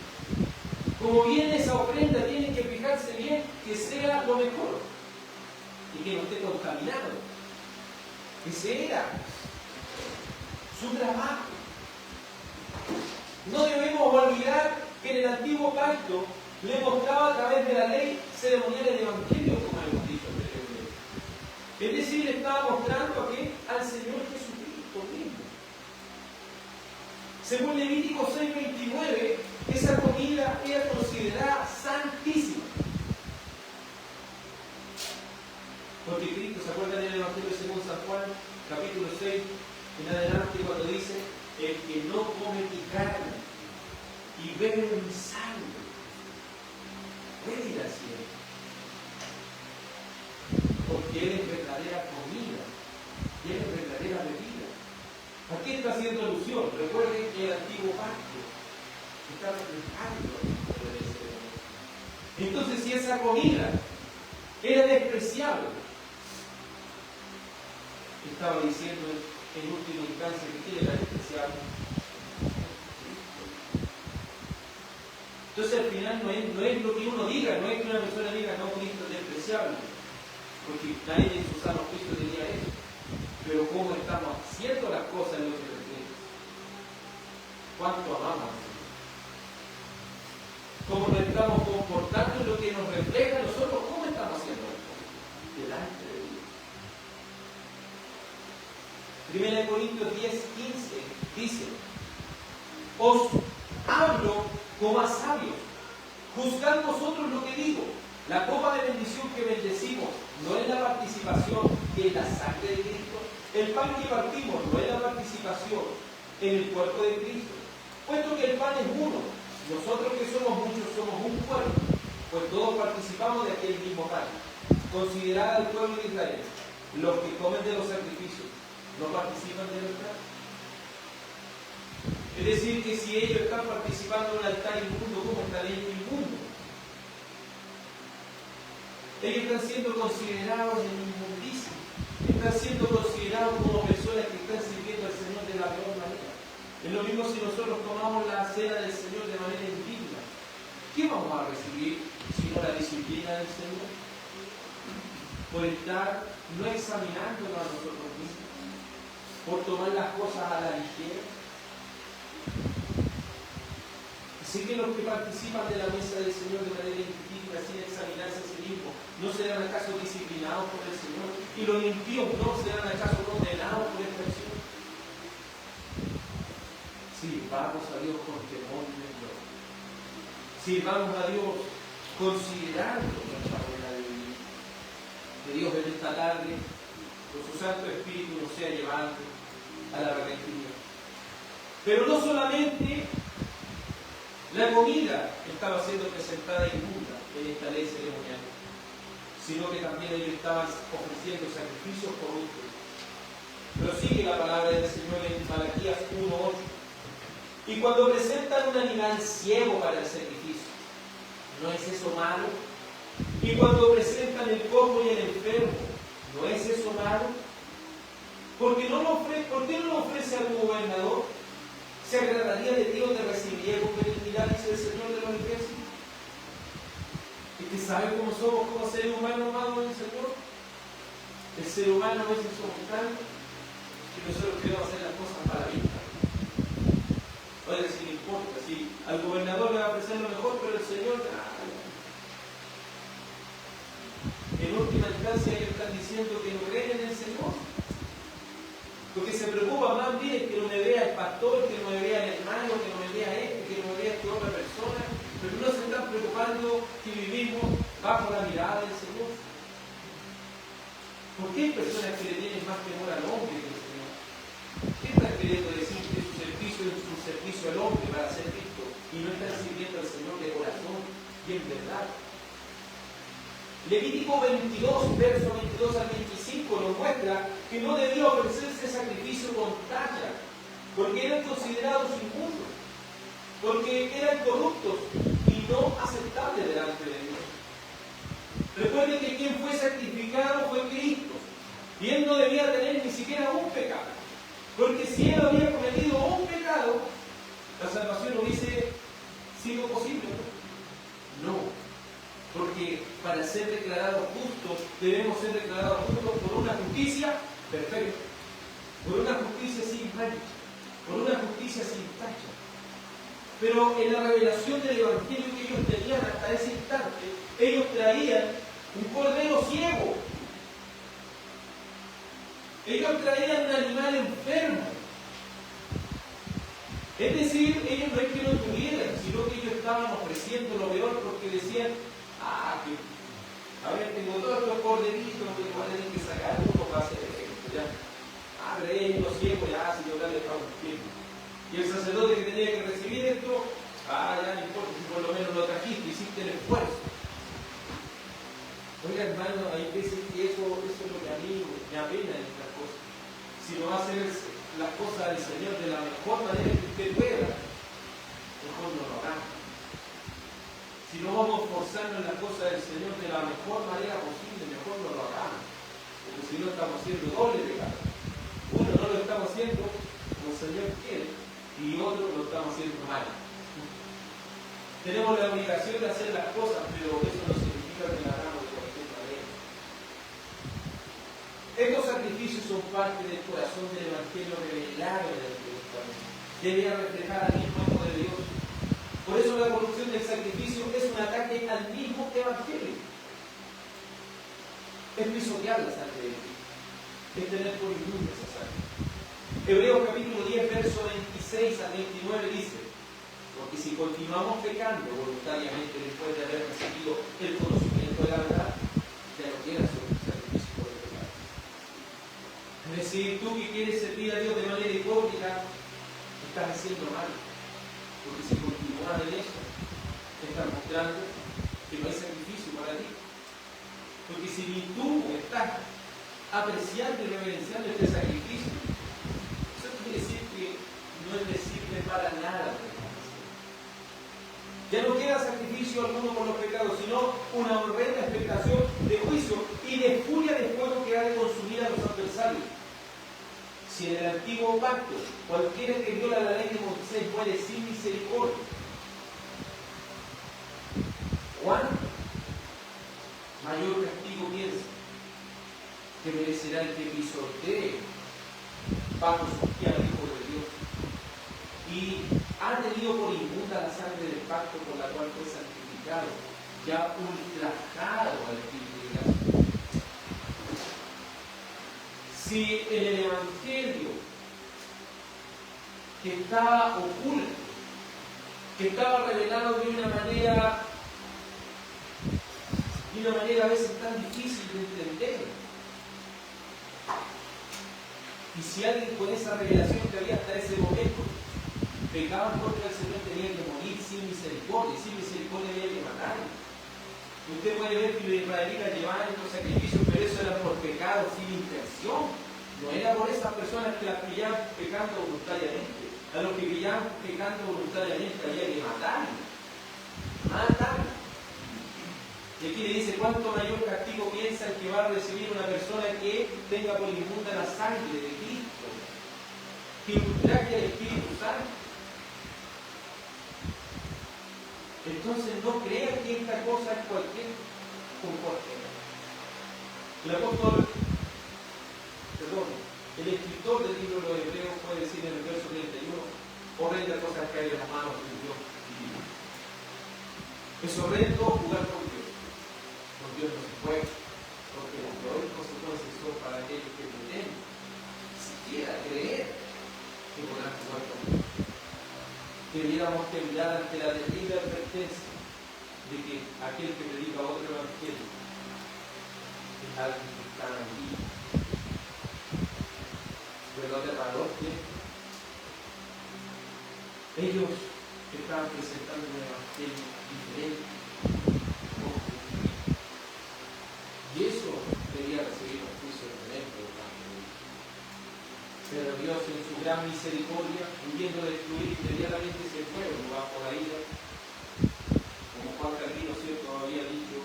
como viene esa ofrenda, tienen que fijarse bien que sea lo mejor y que no esté contaminado. Ese era su trabajo. No debemos olvidar que en el antiguo pacto le mostraba a través de la ley ceremonial el evangelio, como hemos dicho anteriormente. Es decir, le estaba mostrando aquí al Señor Jesucristo mismo. Según Levítico 6:29, esa comida era considerada santísima. Porque Cristo, ¿se acuerdan del Evangelio según San Juan, capítulo 6, en adelante, cuando dice: el que no come mi carne y bebe mi sangre, puede ir al cielo? Porque Él es verdadera comida y Él es verdadera bebida. ¿A qué está haciendo alusión? Recuerden que el antiguo pacto está reflejando el ceremonio. Entonces, si esa comida era despreciable, estaba diciendo en última instancia que quién era despreciable. Entonces al final no es lo que uno diga, no es que una persona diga: no, Cristo es despreciable, porque nadie en su sano juicio diría eso. Pero cómo estamos haciendo las cosas en lo que refiere, cuánto amamos a Dios, cómo nos estamos comportando en lo que nos refleja a nosotros, cómo estamos haciendo las cosas delante de Dios. 1 Corintios 10:15 dice: os hablo como a sabios, juzgad vosotros lo que digo. La copa de bendición que bendecimos no es la participación en la sangre de Cristo. El pan que partimos no es la participación en el cuerpo de Cristo. Puesto que el pan es uno, nosotros que somos muchos somos un cuerpo, pues todos participamos de aquel mismo pan. Considerad al pueblo de Israel: los que comen de los sacrificios no participan del altar. Es decir, que si ellos están participando en un altar inmundo, ¿cómo están ellos inmundos? Ellos están siendo considerados en inmundicia, están siendo considerados como personas que están sirviendo al Señor de la peor manera. Es lo mismo si nosotros tomamos la cena del Señor de manera indigna. ¿Qué vamos a recibir sino la disciplina del Señor? Por estar no examinándonos a nosotros mismos, por tomar las cosas a la ligera. Así que los que participan de la mesa del Señor de manera indigna, sin examinarse a sí mismos, ¿no serán acaso disciplinados por el Señor? Y los impíos no serán acaso condenados por esta acción. Sirvamos a Dios con temor y temor. Sirvamos a Dios considerando nuestra manera de vivir. Que Dios en esta tarde, con su Santo Espíritu, nos sea llevando a la arrepentimiento. Pero no solamente la comida estaba siendo presentada inmunda en esta ley ceremonial, sino que también ellos estaban ofreciendo sacrificios corruptos. Pero sigue la palabra del Señor en Malaquías 1:8. Y cuando presentan un animal ciego para el sacrificio, ¿no es eso malo? Y cuando presentan el cojo y el enfermo, ¿no es eso malo? ¿Por qué no lo ofrece al gobernador? ¿Se agradaría de Dios de recibir con benignidad, dice el Señor de los ejércitos? ¿Y que sabe cómo somos como seres humanos, amados del Señor? El ser humano a veces somos tan que nosotros queremos hacer las cosas para la vista. Oye, si le importa, si al gobernador le va a ofrecer lo mejor, pero el Señor, en última instancia ellos están diciendo que no creen en el Señor, porque se preocupa más bien que no me vea el pastor, que no me vea el hermano, que no me vea que no me vea esta otra persona, pero no se están preocupando que vivimos bajo la mirada del Señor. ¿Por qué hay personas que le tienen más temor al hombre que al Señor? ¿Qué están queriendo decir que su servicio es un servicio al hombre para ser visto y no están sirviendo al Señor de corazón y en verdad? Levítico 22, verso 22 al 25 nos muestra que no debía ofrecerse sacrificio con talla, porque eran considerados inmundos, porque eran corruptos y no aceptables delante de Dios. Recuerden que quien fue sacrificado fue Cristo, y Él no debía tener ni siquiera un pecado, porque si Él había cometido un pecado, la salvación hubiese sido posible. No, porque para ser declarados justos, debemos ser declarados justos por una justicia perfecta, por una justicia sin mancha, por una justicia sin tacha. Pero en la revelación del Evangelio que ellos tenían hasta ese instante, ellos traían un cordero ciego. Ellos traían un animal enfermo. Es decir, ellos no es que no tuvieran, sino que ellos estaban ofreciendo lo peor porque decían, tengo todos estos corderitos, que igual tienen que sacar uno para hacer esto, ya. Pero ellos los ciegos, ya, si yo le pago un tiempo. Y el sacerdote que tenía que recibir esto, ya no importa si por lo menos lo trajiste, hiciste el esfuerzo. Oiga, hermano, hay veces que eso es lo que a mí me apena en estas cosas. Si no va a hacer las cosas del Señor de la mejor manera que usted pueda, mejor no lo hagamos. Si no vamos a esforzarnos en las cosas del Señor de la mejor manera posible, mejor no lo hagamos. Porque si no estamos haciendo doble pecado. Uno no lo estamos haciendo como el Señor quiere y otro lo estamos haciendo mal. Tenemos la obligación de hacer las cosas, pero eso no significa que las hagamos de cualquier manera. Estos sacrificios son parte del corazón del Evangelio revelado en el Antiguo Testamento. Debía reflejar al mismo Hijo de Dios. Por eso la corrupción del sacrificio es un ataque al mismo Evangelio. Es pisotear la sangre de Cristo. Es tener por inmunda esa sangre. Hebreos capítulo 10, verso 26 al 29 dice: porque si continuamos pecando voluntariamente después de haber recibido el conocimiento de la verdad, ya no quieras ser un sacrificio por el pecado. Es decir, tú que quieres servir a Dios de manera hipócrita, estás haciendo mal. Porque si continúas en eso, te estás mostrando que no hay sacrificio para ti. Porque si ni tú estás apreciando y reverenciando este sacrificio, eso quiere decir que no le sirve para nada de gracia. Ya no queda sacrificio alguno por los pecados, sino una horrenda expectación de juicio y de furia de fuego que ha de consumir a los adversarios. Si en el antiguo pacto cualquiera que viola la ley de Moisés muere sin misericordia, ¿cuán mayor castigo piensa que merecerá el que pisotee bajo sus pies al Hijo de Dios y ha tenido por inmunda la sangre del pacto por la cual fue santificado, ya ultrajado al Espíritu de gracia? Si en el Evangelio que estaba oculto, que estaba revelado de una manera a veces tan difícil de entender, y si alguien con esa revelación que había hasta ese momento pecaba contra el Señor, tenía que morir sin misericordia, y sin misericordia había que matarlo. Usted puede ver que los israelitas llevaban estos sacrificios, pero eso era por pecado sin intención. No era por esas personas que las pillaban pecando voluntariamente. A los que pillaban pecando voluntariamente había que matarlos. Matarlos. Y aquí le dice, ¿cuánto mayor castigo piensa el que va a recibir una persona que tenga por inmunda la sangre de Cristo, que ultraje al Espíritu Santo? Entonces no crean que esta cosa es cualquier comportamiento. El escritor del libro de los Hebreos puede decir en el verso 31, horrenda cosa que hay en las manos de Dios divino. Es horrendo jugar con Dios. Con Dios no se puede, porque las peores consecuencias son para aquellos que pretenden siquiera creer que podrán jugar con Dios. Debiéramos temblar ante la terrible advertencia de que aquel que predica otro evangelio es alguien que está allí. Pero aterrador que ellos estaban presentando un evangelio diferente, y eso debía recibir un juicio tremendo de parte de Dios. Pero Dios, en su gran misericordia, pudiendo destruir inmediatamente ese pueblo bajo la ira, como Juan Calvino, ¿cierto?, había dicho,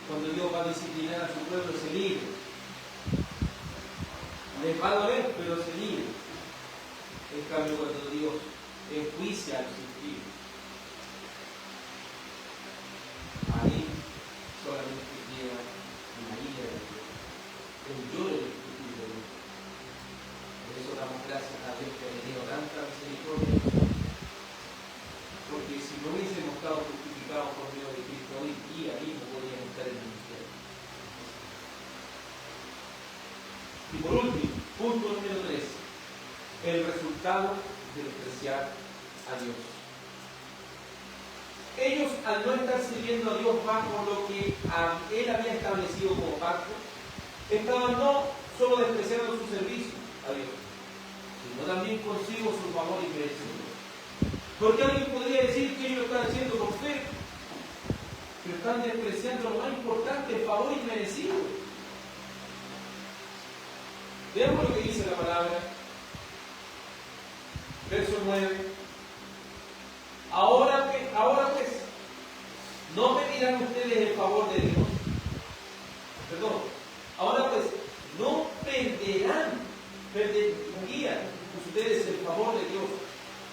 cuando Dios va a disciplinar a su pueblo, se libre. Les va a doler, pero se libre. En cambio, cuando Dios enjuicia a los impíos, ahí solamente queda la ira de Dios, el lloro del Espíritu de Dios. Por eso damos gracias a Dios que ha tenido tanta misericordia, porque si no hubiésemos estado justificados por medio de Cristo, hoy día mismo podríamos estar en el infierno. Y por último, punto número 3, el resultado de despreciar a Dios. Ellos, al no estar sirviendo a Dios bajo lo que Él había establecido como pacto, estaban no solo despreciando su servicio a Dios, sino también consigo su favor inmerecido. Porque alguien podría decir que ellos están haciendo por fe, pero están despreciando lo más importante, el favor inmerecido. Veamos lo que dice la palabra. Verso 9. Ahora pues, no pedirán ustedes el favor de Dios. Perdón. Ahora pues, no perderían ustedes el favor de Dios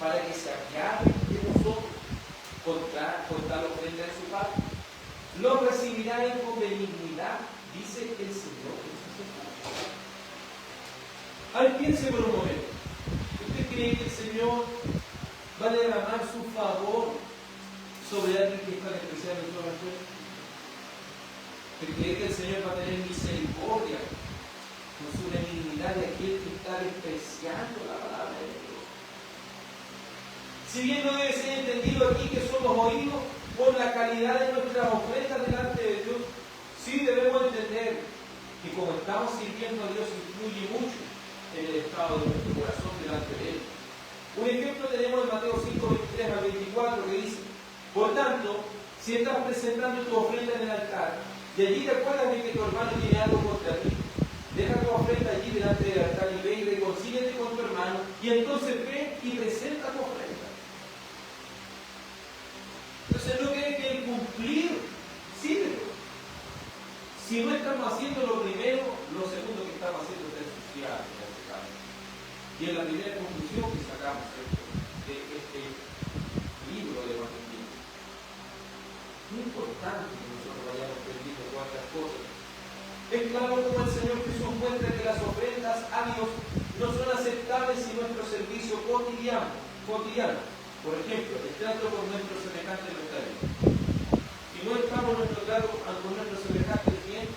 para que se apiaden de nosotros con tal ofrenda de su parte. Lo recibirán con benignidad, dice el Señor. Ay, piense por un momento. ¿Usted cree que el Señor va a derramar su favor sobre alguien que está despreciando su evangelio? ¿Usted cree que el Señor va a tener misericordia con su benignidad de aquel que está despreciando la palabra de Dios? Si bien no debe ser entendido aquí que somos oídos por la calidad de nuestras ofrendas delante de Dios, sí debemos entender que como estamos sirviendo a Dios influye mucho en el estado de nuestro corazón delante de Él. Un ejemplo tenemos en Mateo 5, 23 al 24, que dice: por tanto, si estás presentando tu ofrenda en el altar, y allí te acuerdas de que tu hermano tiene algo contra ti, deja tu ofrenda allí delante del altar y ve y reconcíliate con tu hermano, y entonces ve y presenta tu ofrenda. Entonces no cree que el cumplir sirve. Si no estamos haciendo lo primero, lo segundo que estamos haciendo es ensuciar en este caso. Y es la primera conclusión que sacamos de este libro de Evangelio. Es importante que nosotros vayamos aprendiendo cuantas cosas. Es claro como el Señor Jesús muestra que las ofrendas a Dios no son aceptables sin nuestro servicio cotidiano. Por ejemplo, el trato con nuestros semejantes no está bien. Si no estamos en nuestro trato con nuestros semejantes bien,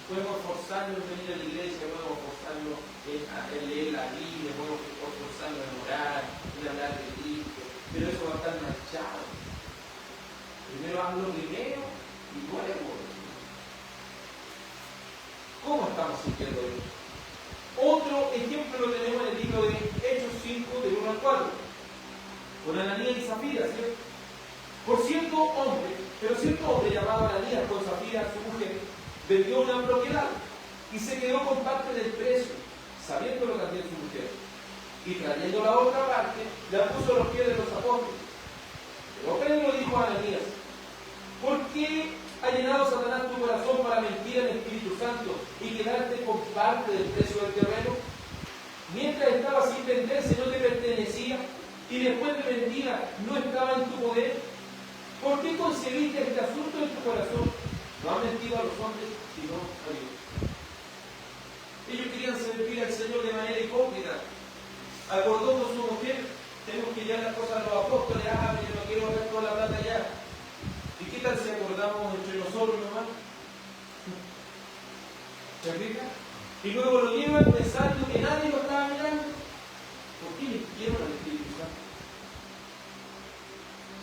podemos forzarnos en venir a la iglesia, podemos forzarnos en leer la Biblia, podemos forzarnos en orar, en hablar de Cristo, pero eso va a estar manchado. Primero haz lo primero y luego. ¿Cómo estamos sintiendo eso? Otro ejemplo lo tenemos en el libro de Hechos 5, de 1 al 4, con Ananías y Zafira, ¿cierto? Cierto hombre llamado Ananías, con Zafira, su mujer, vendió una propiedad y se quedó con parte del precio, sabiéndolo también su mujer. Y trayendo la otra parte, la puso a los pies de los apóstoles. Pero Pedro dijo a Ananías: ¿por qué ha llenado Satanás tu corazón para mentir al Espíritu Santo y quedarte con parte del precio del terreno? Mientras estaba sin venderse no te pertenecía, y después de vendida no estaba en tu poder. ¿Por qué concebiste este asunto en tu corazón? No han mentido a los hombres, sino a Dios. Ellos querían servir al Señor de manera hipócrita. Acordó con su mujer: tenemos que llevar las cosas a los apóstoles, yo no quiero ver toda la plata allá. ¿Y qué tal si acordamos entre nosotros nomás? ¿Se fija? Y luego lo llevan pensando que nadie lo estaba mirando. ¿Por qué le quiero al Espíritu Santo?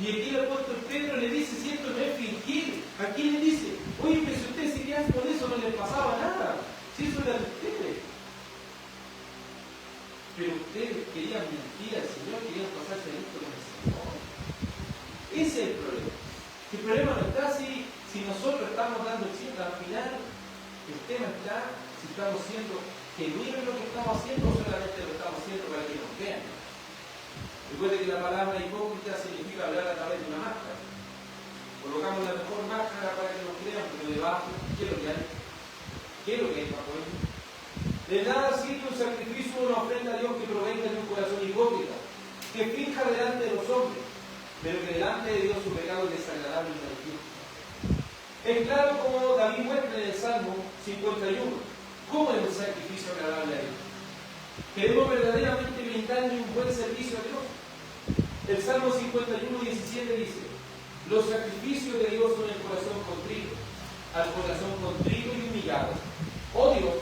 Y aquí el apóstol Pedro le dice: si esto no es fingir, aquí le dice: oye, pero si ustedes se quedan con eso no les pasaba nada, si eso era de ustedes. Pero ustedes querían mentir al Señor, querían pasarse esto con el Señor. Ese es el problema. El problema no está si nosotros estamos dando el ciento. Al final, el tema está si estamos siendo genuinos en lo que estamos haciendo o solamente lo estamos haciendo para que nos vean. Recuerde que la palabra hipócrita significa hablar a través de una máscara. Colocamos la mejor máscara para que nos crean, pero debajo, ¿qué es lo que hay? ¿Qué es lo que hay bajo ello? De nada sirve un sacrificio o una ofrenda a Dios que provenga de un corazón hipócrita, que finja delante de los hombres, pero que delante de Dios su pecado es desagradable y manifiesto. Es claro como David muestra en el Salmo 51, cómo es un sacrificio agradable a Dios. Queremos verdaderamente brindarle un buen servicio a Dios. El Salmo 51, 17 dice: los sacrificios de Dios son el corazón contrito, al corazón contrito y humillado. Oh Dios,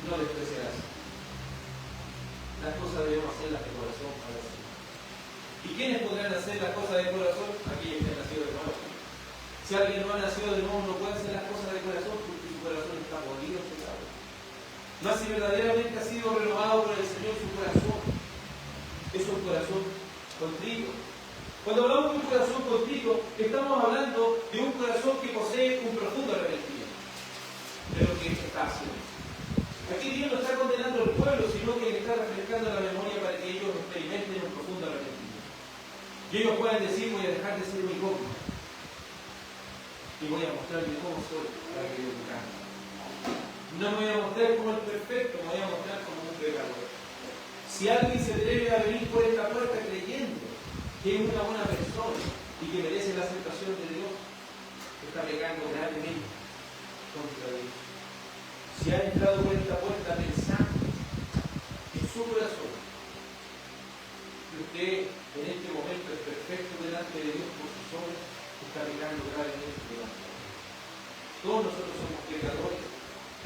no despreciarás. Las cosas debemos hacerlas de corazón para sí. ¿Y quiénes podrán hacer las cosas de corazón? Aquellos que han nacido de nuevo. Si alguien no ha nacido de nuevo, no puede hacer las cosas de corazón porque su corazón está podrido en pecado. Más si verdaderamente ha sido renovado por el Señor su corazón, es un corazón contrito. Cuando hablamos de un corazón contrito, estamos hablando de un corazón que posee un profundo arrepentimiento de lo que está haciendo. Aquí Dios no está condenando al pueblo, sino que le está refrescando la memoria para que ellos experimenten un profundo arrepentimiento. Y ellos puedan decir: voy a dejar de ser un hipócrita y voy a mostrarme cómo soy para que Dios me cambie. No me voy a mostrar como el perfecto, me voy a mostrar como un pecador. Si alguien se atreve a venir por esta puerta creyendo que es una buena persona y que merece la aceptación de Dios, está pecando gravemente contra Dios. Si ha entrado por esta puerta pensando en su corazón que usted en este momento es perfecto delante de Dios por sus obras, está pecando gravemente delante de Dios. Todos nosotros somos pecadores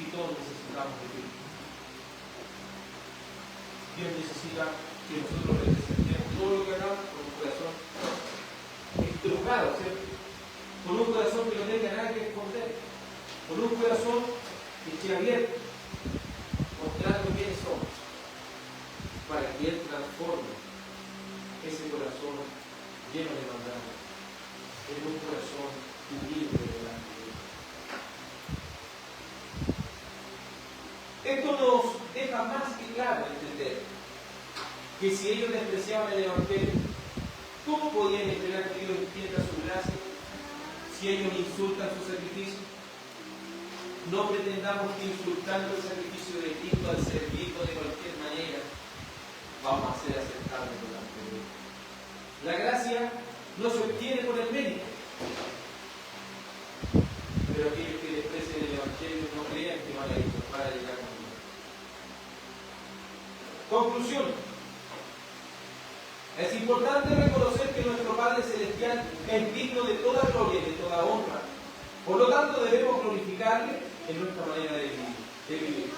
y todos necesitamos de Cristo. Dios necesita que nosotros representemos todo lo que hagamos con un corazón estrujado, ¿cierto? Con un corazón que no tenga nada que esconder, con un corazón que esté abierto, mostrando quiénes somos, para que Él transforme ese corazón lleno de maldad en un corazón humilde delante de Dios. Esto nos deja más que claro entender que si ellos despreciaban el Evangelio, ¿cómo podían esperar que Dios extienda su gracia si ellos insultan su sacrificio? No pretendamos que insultando el sacrificio de Cristo al servirlo de cualquier manera vamos a ser aceptados delante de Dios. La gracia no se obtiene por el mérito, pero aquellos que desprecian el Evangelio no crean que van a llegar a Dios. Conclusión. Es importante reconocer que nuestro Padre Celestial es digno de toda gloria y de toda honra. Por lo tanto, debemos glorificarle en nuestra manera de vivir.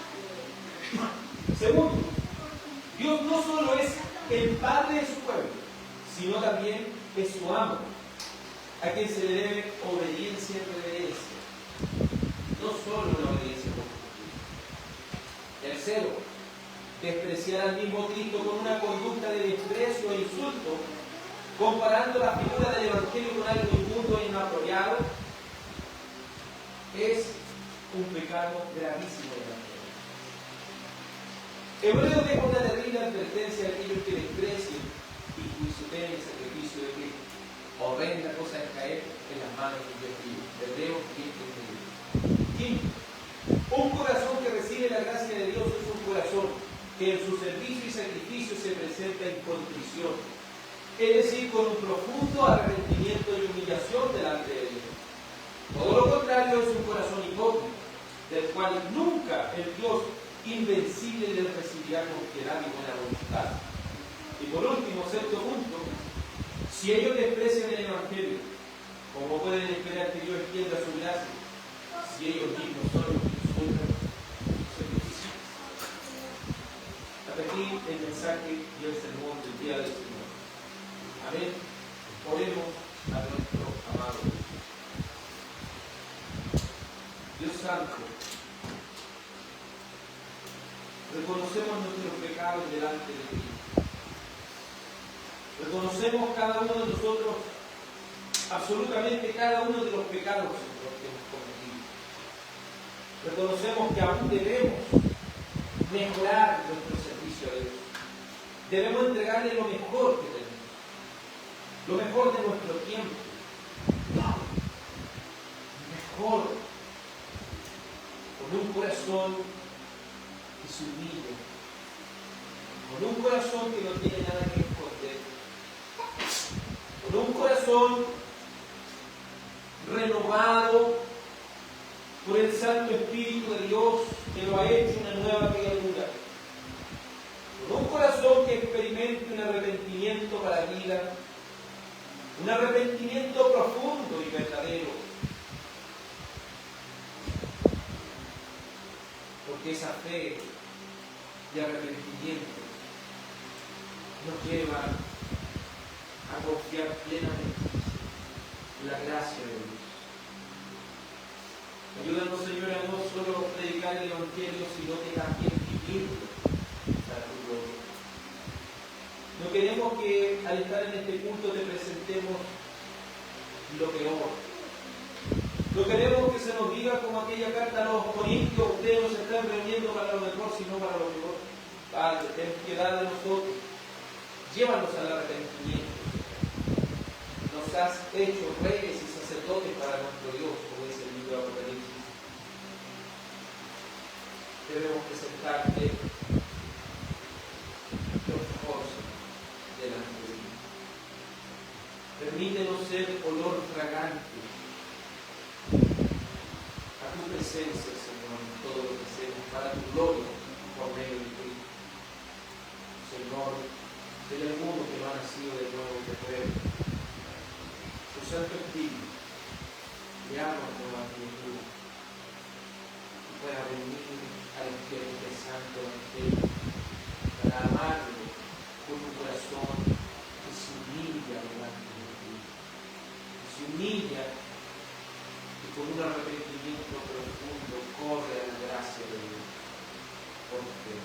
Segundo, Dios no solo es el Padre de su pueblo, sino también es su amo, a quien se le debe obediencia y reverencia. No solo la obediencia por Cristo. Tercero, despreciar al mismo Cristo con una conducta de desprecio e insulto, comparando la figura del Evangelio con algo inmundo e inapropiado, es un pecado gravísimo de la fe. Hebreos deja una terrible advertencia a aquellos que desprecien y pisoteen el sacrificio de Cristo. Horrenda cosa es caer en las manos de Dios vivo. Hebreos 10:1. Quinto, un corazón que recibe la gracia de Dios es un corazón que en su servicio y sacrificio se presenta en contrición, es decir, con un profundo arrepentimiento y humillación delante de Dios. Todo lo contrario es un corazón hipócrita, del cual nunca el Dios invencible le recibirá con piedad y buena voluntad. Y por último, sexto punto, si ellos desprecian el Evangelio, ¿cómo pueden esperar que Dios extienda su gracia si ellos mismos son los que insultan su sacrificio? Hasta aquí el mensaje y el sermón del día del Señor. Amén. Oremos a nuestro amado Dios Santo. Reconocemos nuestros pecados delante de ti. Reconocemos cada uno de nosotros, absolutamente cada uno de los pecados que hemos cometido. Reconocemos que aún debemos mejorar nuestro servicio a Dios. Debemos entregarle lo mejor que tenemos, lo mejor de nuestro tiempo, mejor, con un corazón que se humille, con un corazón que no tiene nada que esconder, con un corazón renovado por el Santo Espíritu de Dios que lo ha hecho una nueva criatura, con un corazón que experimente un arrepentimiento para la vida, un arrepentimiento profundo y verdadero, porque esa fe y arrepentimiento nos lleva a confiar plenamente en la gracia de Dios. Ayúdanos, Señor, a no solo predicar el Evangelio, sino que también vivirlo para tu gloria. No queremos que al estar en este culto te presentemos lo peor. No queremos que se nos diga como aquella carta a los Corintios, ustedes no se están reuniendo para lo mejor, sino para lo peor. Padre, ten piedad de nosotros. Llévanos al arrepentimiento. Nos has hecho reyes y sacerdotes para nuestro Dios, como dice el libro de Apocalipsis. Debemos presentarte los mejores delante de ti. Permítenos ser olor fragante a tu presencia, Señor, en todo lo que hacemos, para tu gloria, por medio de Cristo. Señor, si hay alguno que no ha nacido de nuevo, te ruego, tu Santo Espíritu, le haga nueva criatura, y pueda venir al Espíritu Santo Evangelio, para amarlo con un corazón que se humilla delante de ti, que se humilla y con un arrepentimiento profundo corre a la gracia de Dios por fe.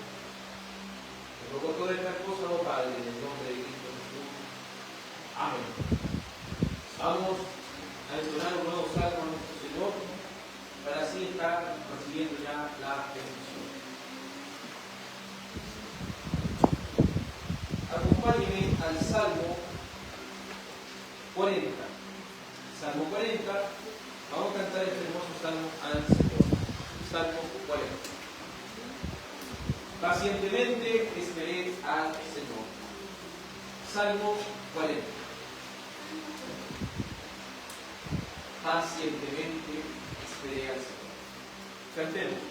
Te ruego todas estas cosas, oh Padre, en el nombre de Cristo Jesús. Amén. Vamos a entonar un nuevo salmo a nuestro Señor para así estar recibiendo ya la bendición. 40, vamos a cantar este hermoso salmo al Señor. Salmo 40. Pacientemente esperé al Señor. Salmo 40. Pacientemente esperé al Señor. Cantemos.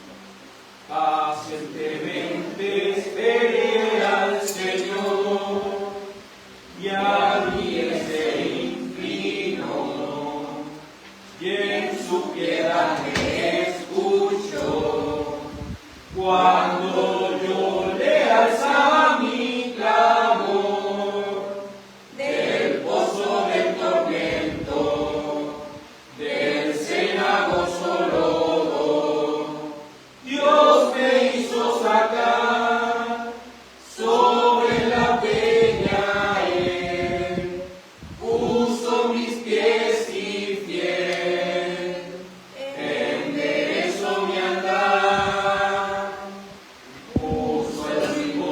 Pacientemente esperé al Señor, y a mí se inclinó, y en su piedad me escuchó. Cuando yo le alzaba mi clamor, del pozo del tormento, del cenagoso lodo, Dios me hizo sacar sobre la peña, Él puso mis pies y fiel, enderezó mi andar, puso el ritmo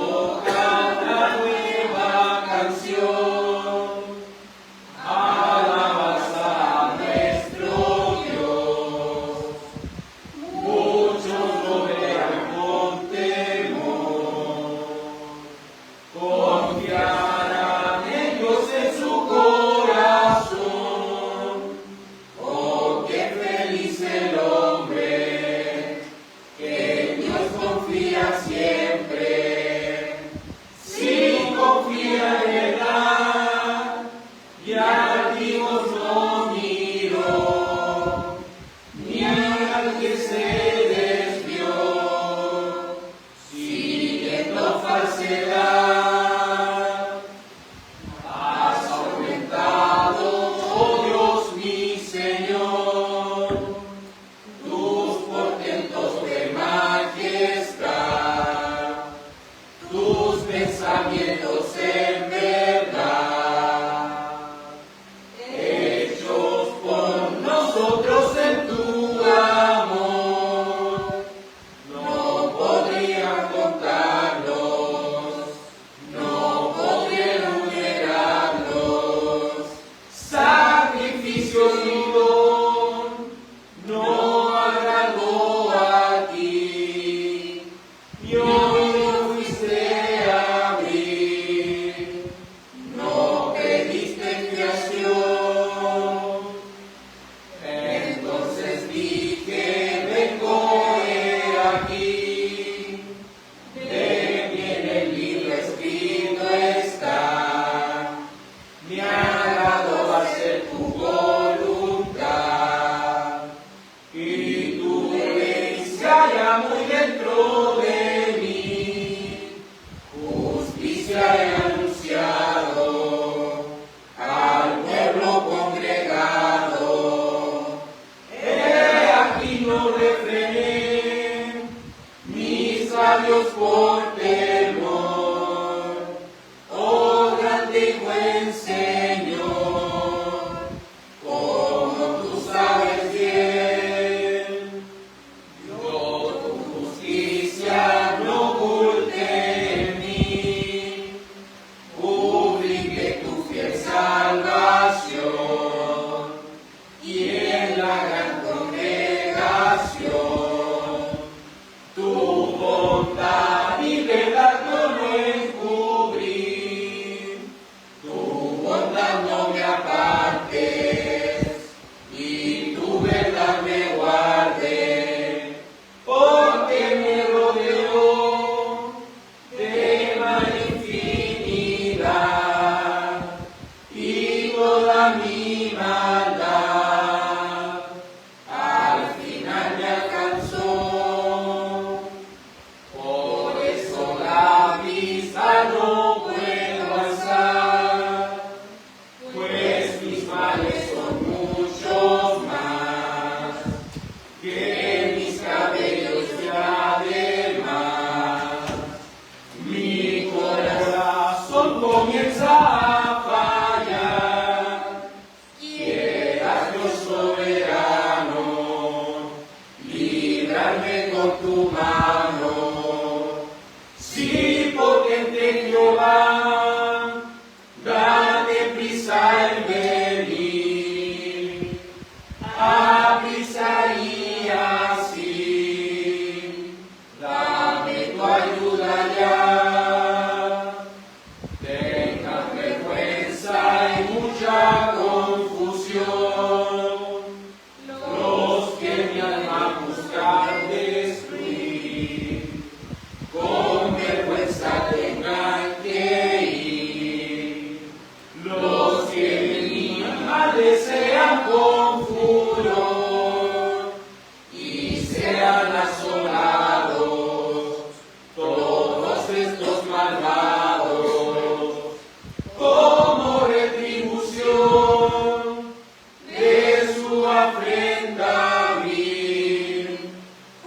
tu ofrenda vil,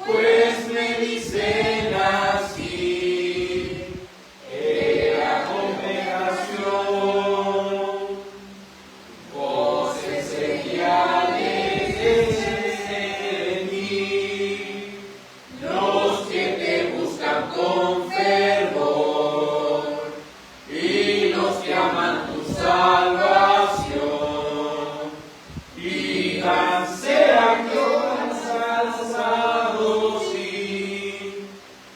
pues me dicen así, era conversación, voces señales de ti, los que te buscan con fervor y los que aman tu salvación, digan sean alzados y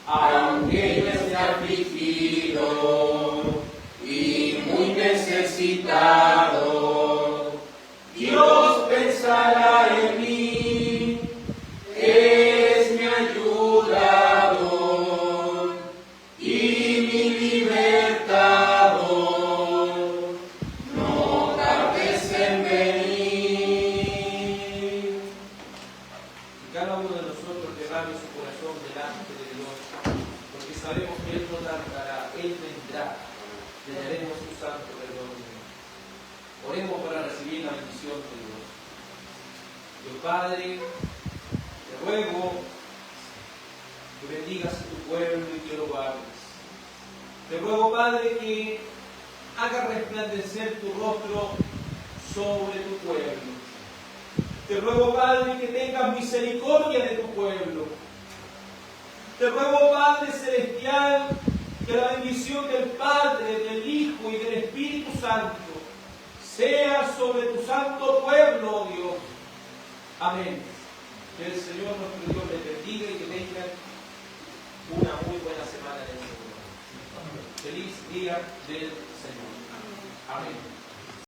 aunque yo esté afligido y muy necesitado, Dios pensará en mí, es mi ayudador y mi libertador, no tardes en venir. Y cada uno de nosotros derrame su corazón delante de Dios, porque sabemos que Él no tardará, Él vendrá, le daremos su santo perdón. Oremos para recibir la bendición de Dios. Dios Padre, te ruego que bendigas a tu pueblo y que lo guardes. Te ruego, Padre, que haga resplandecer tu rostro sobre tu pueblo. Te ruego, Padre, que tengas misericordia de tu pueblo. Te ruego, Padre Celestial, que la bendición del Padre, del Hijo y del Espíritu Santo sea sobre tu santo pueblo, oh Dios. Amén. Que el Señor nuestro Dios les bendiga y que tengan una muy buena semana en el Señor. Feliz día del Señor. Amén.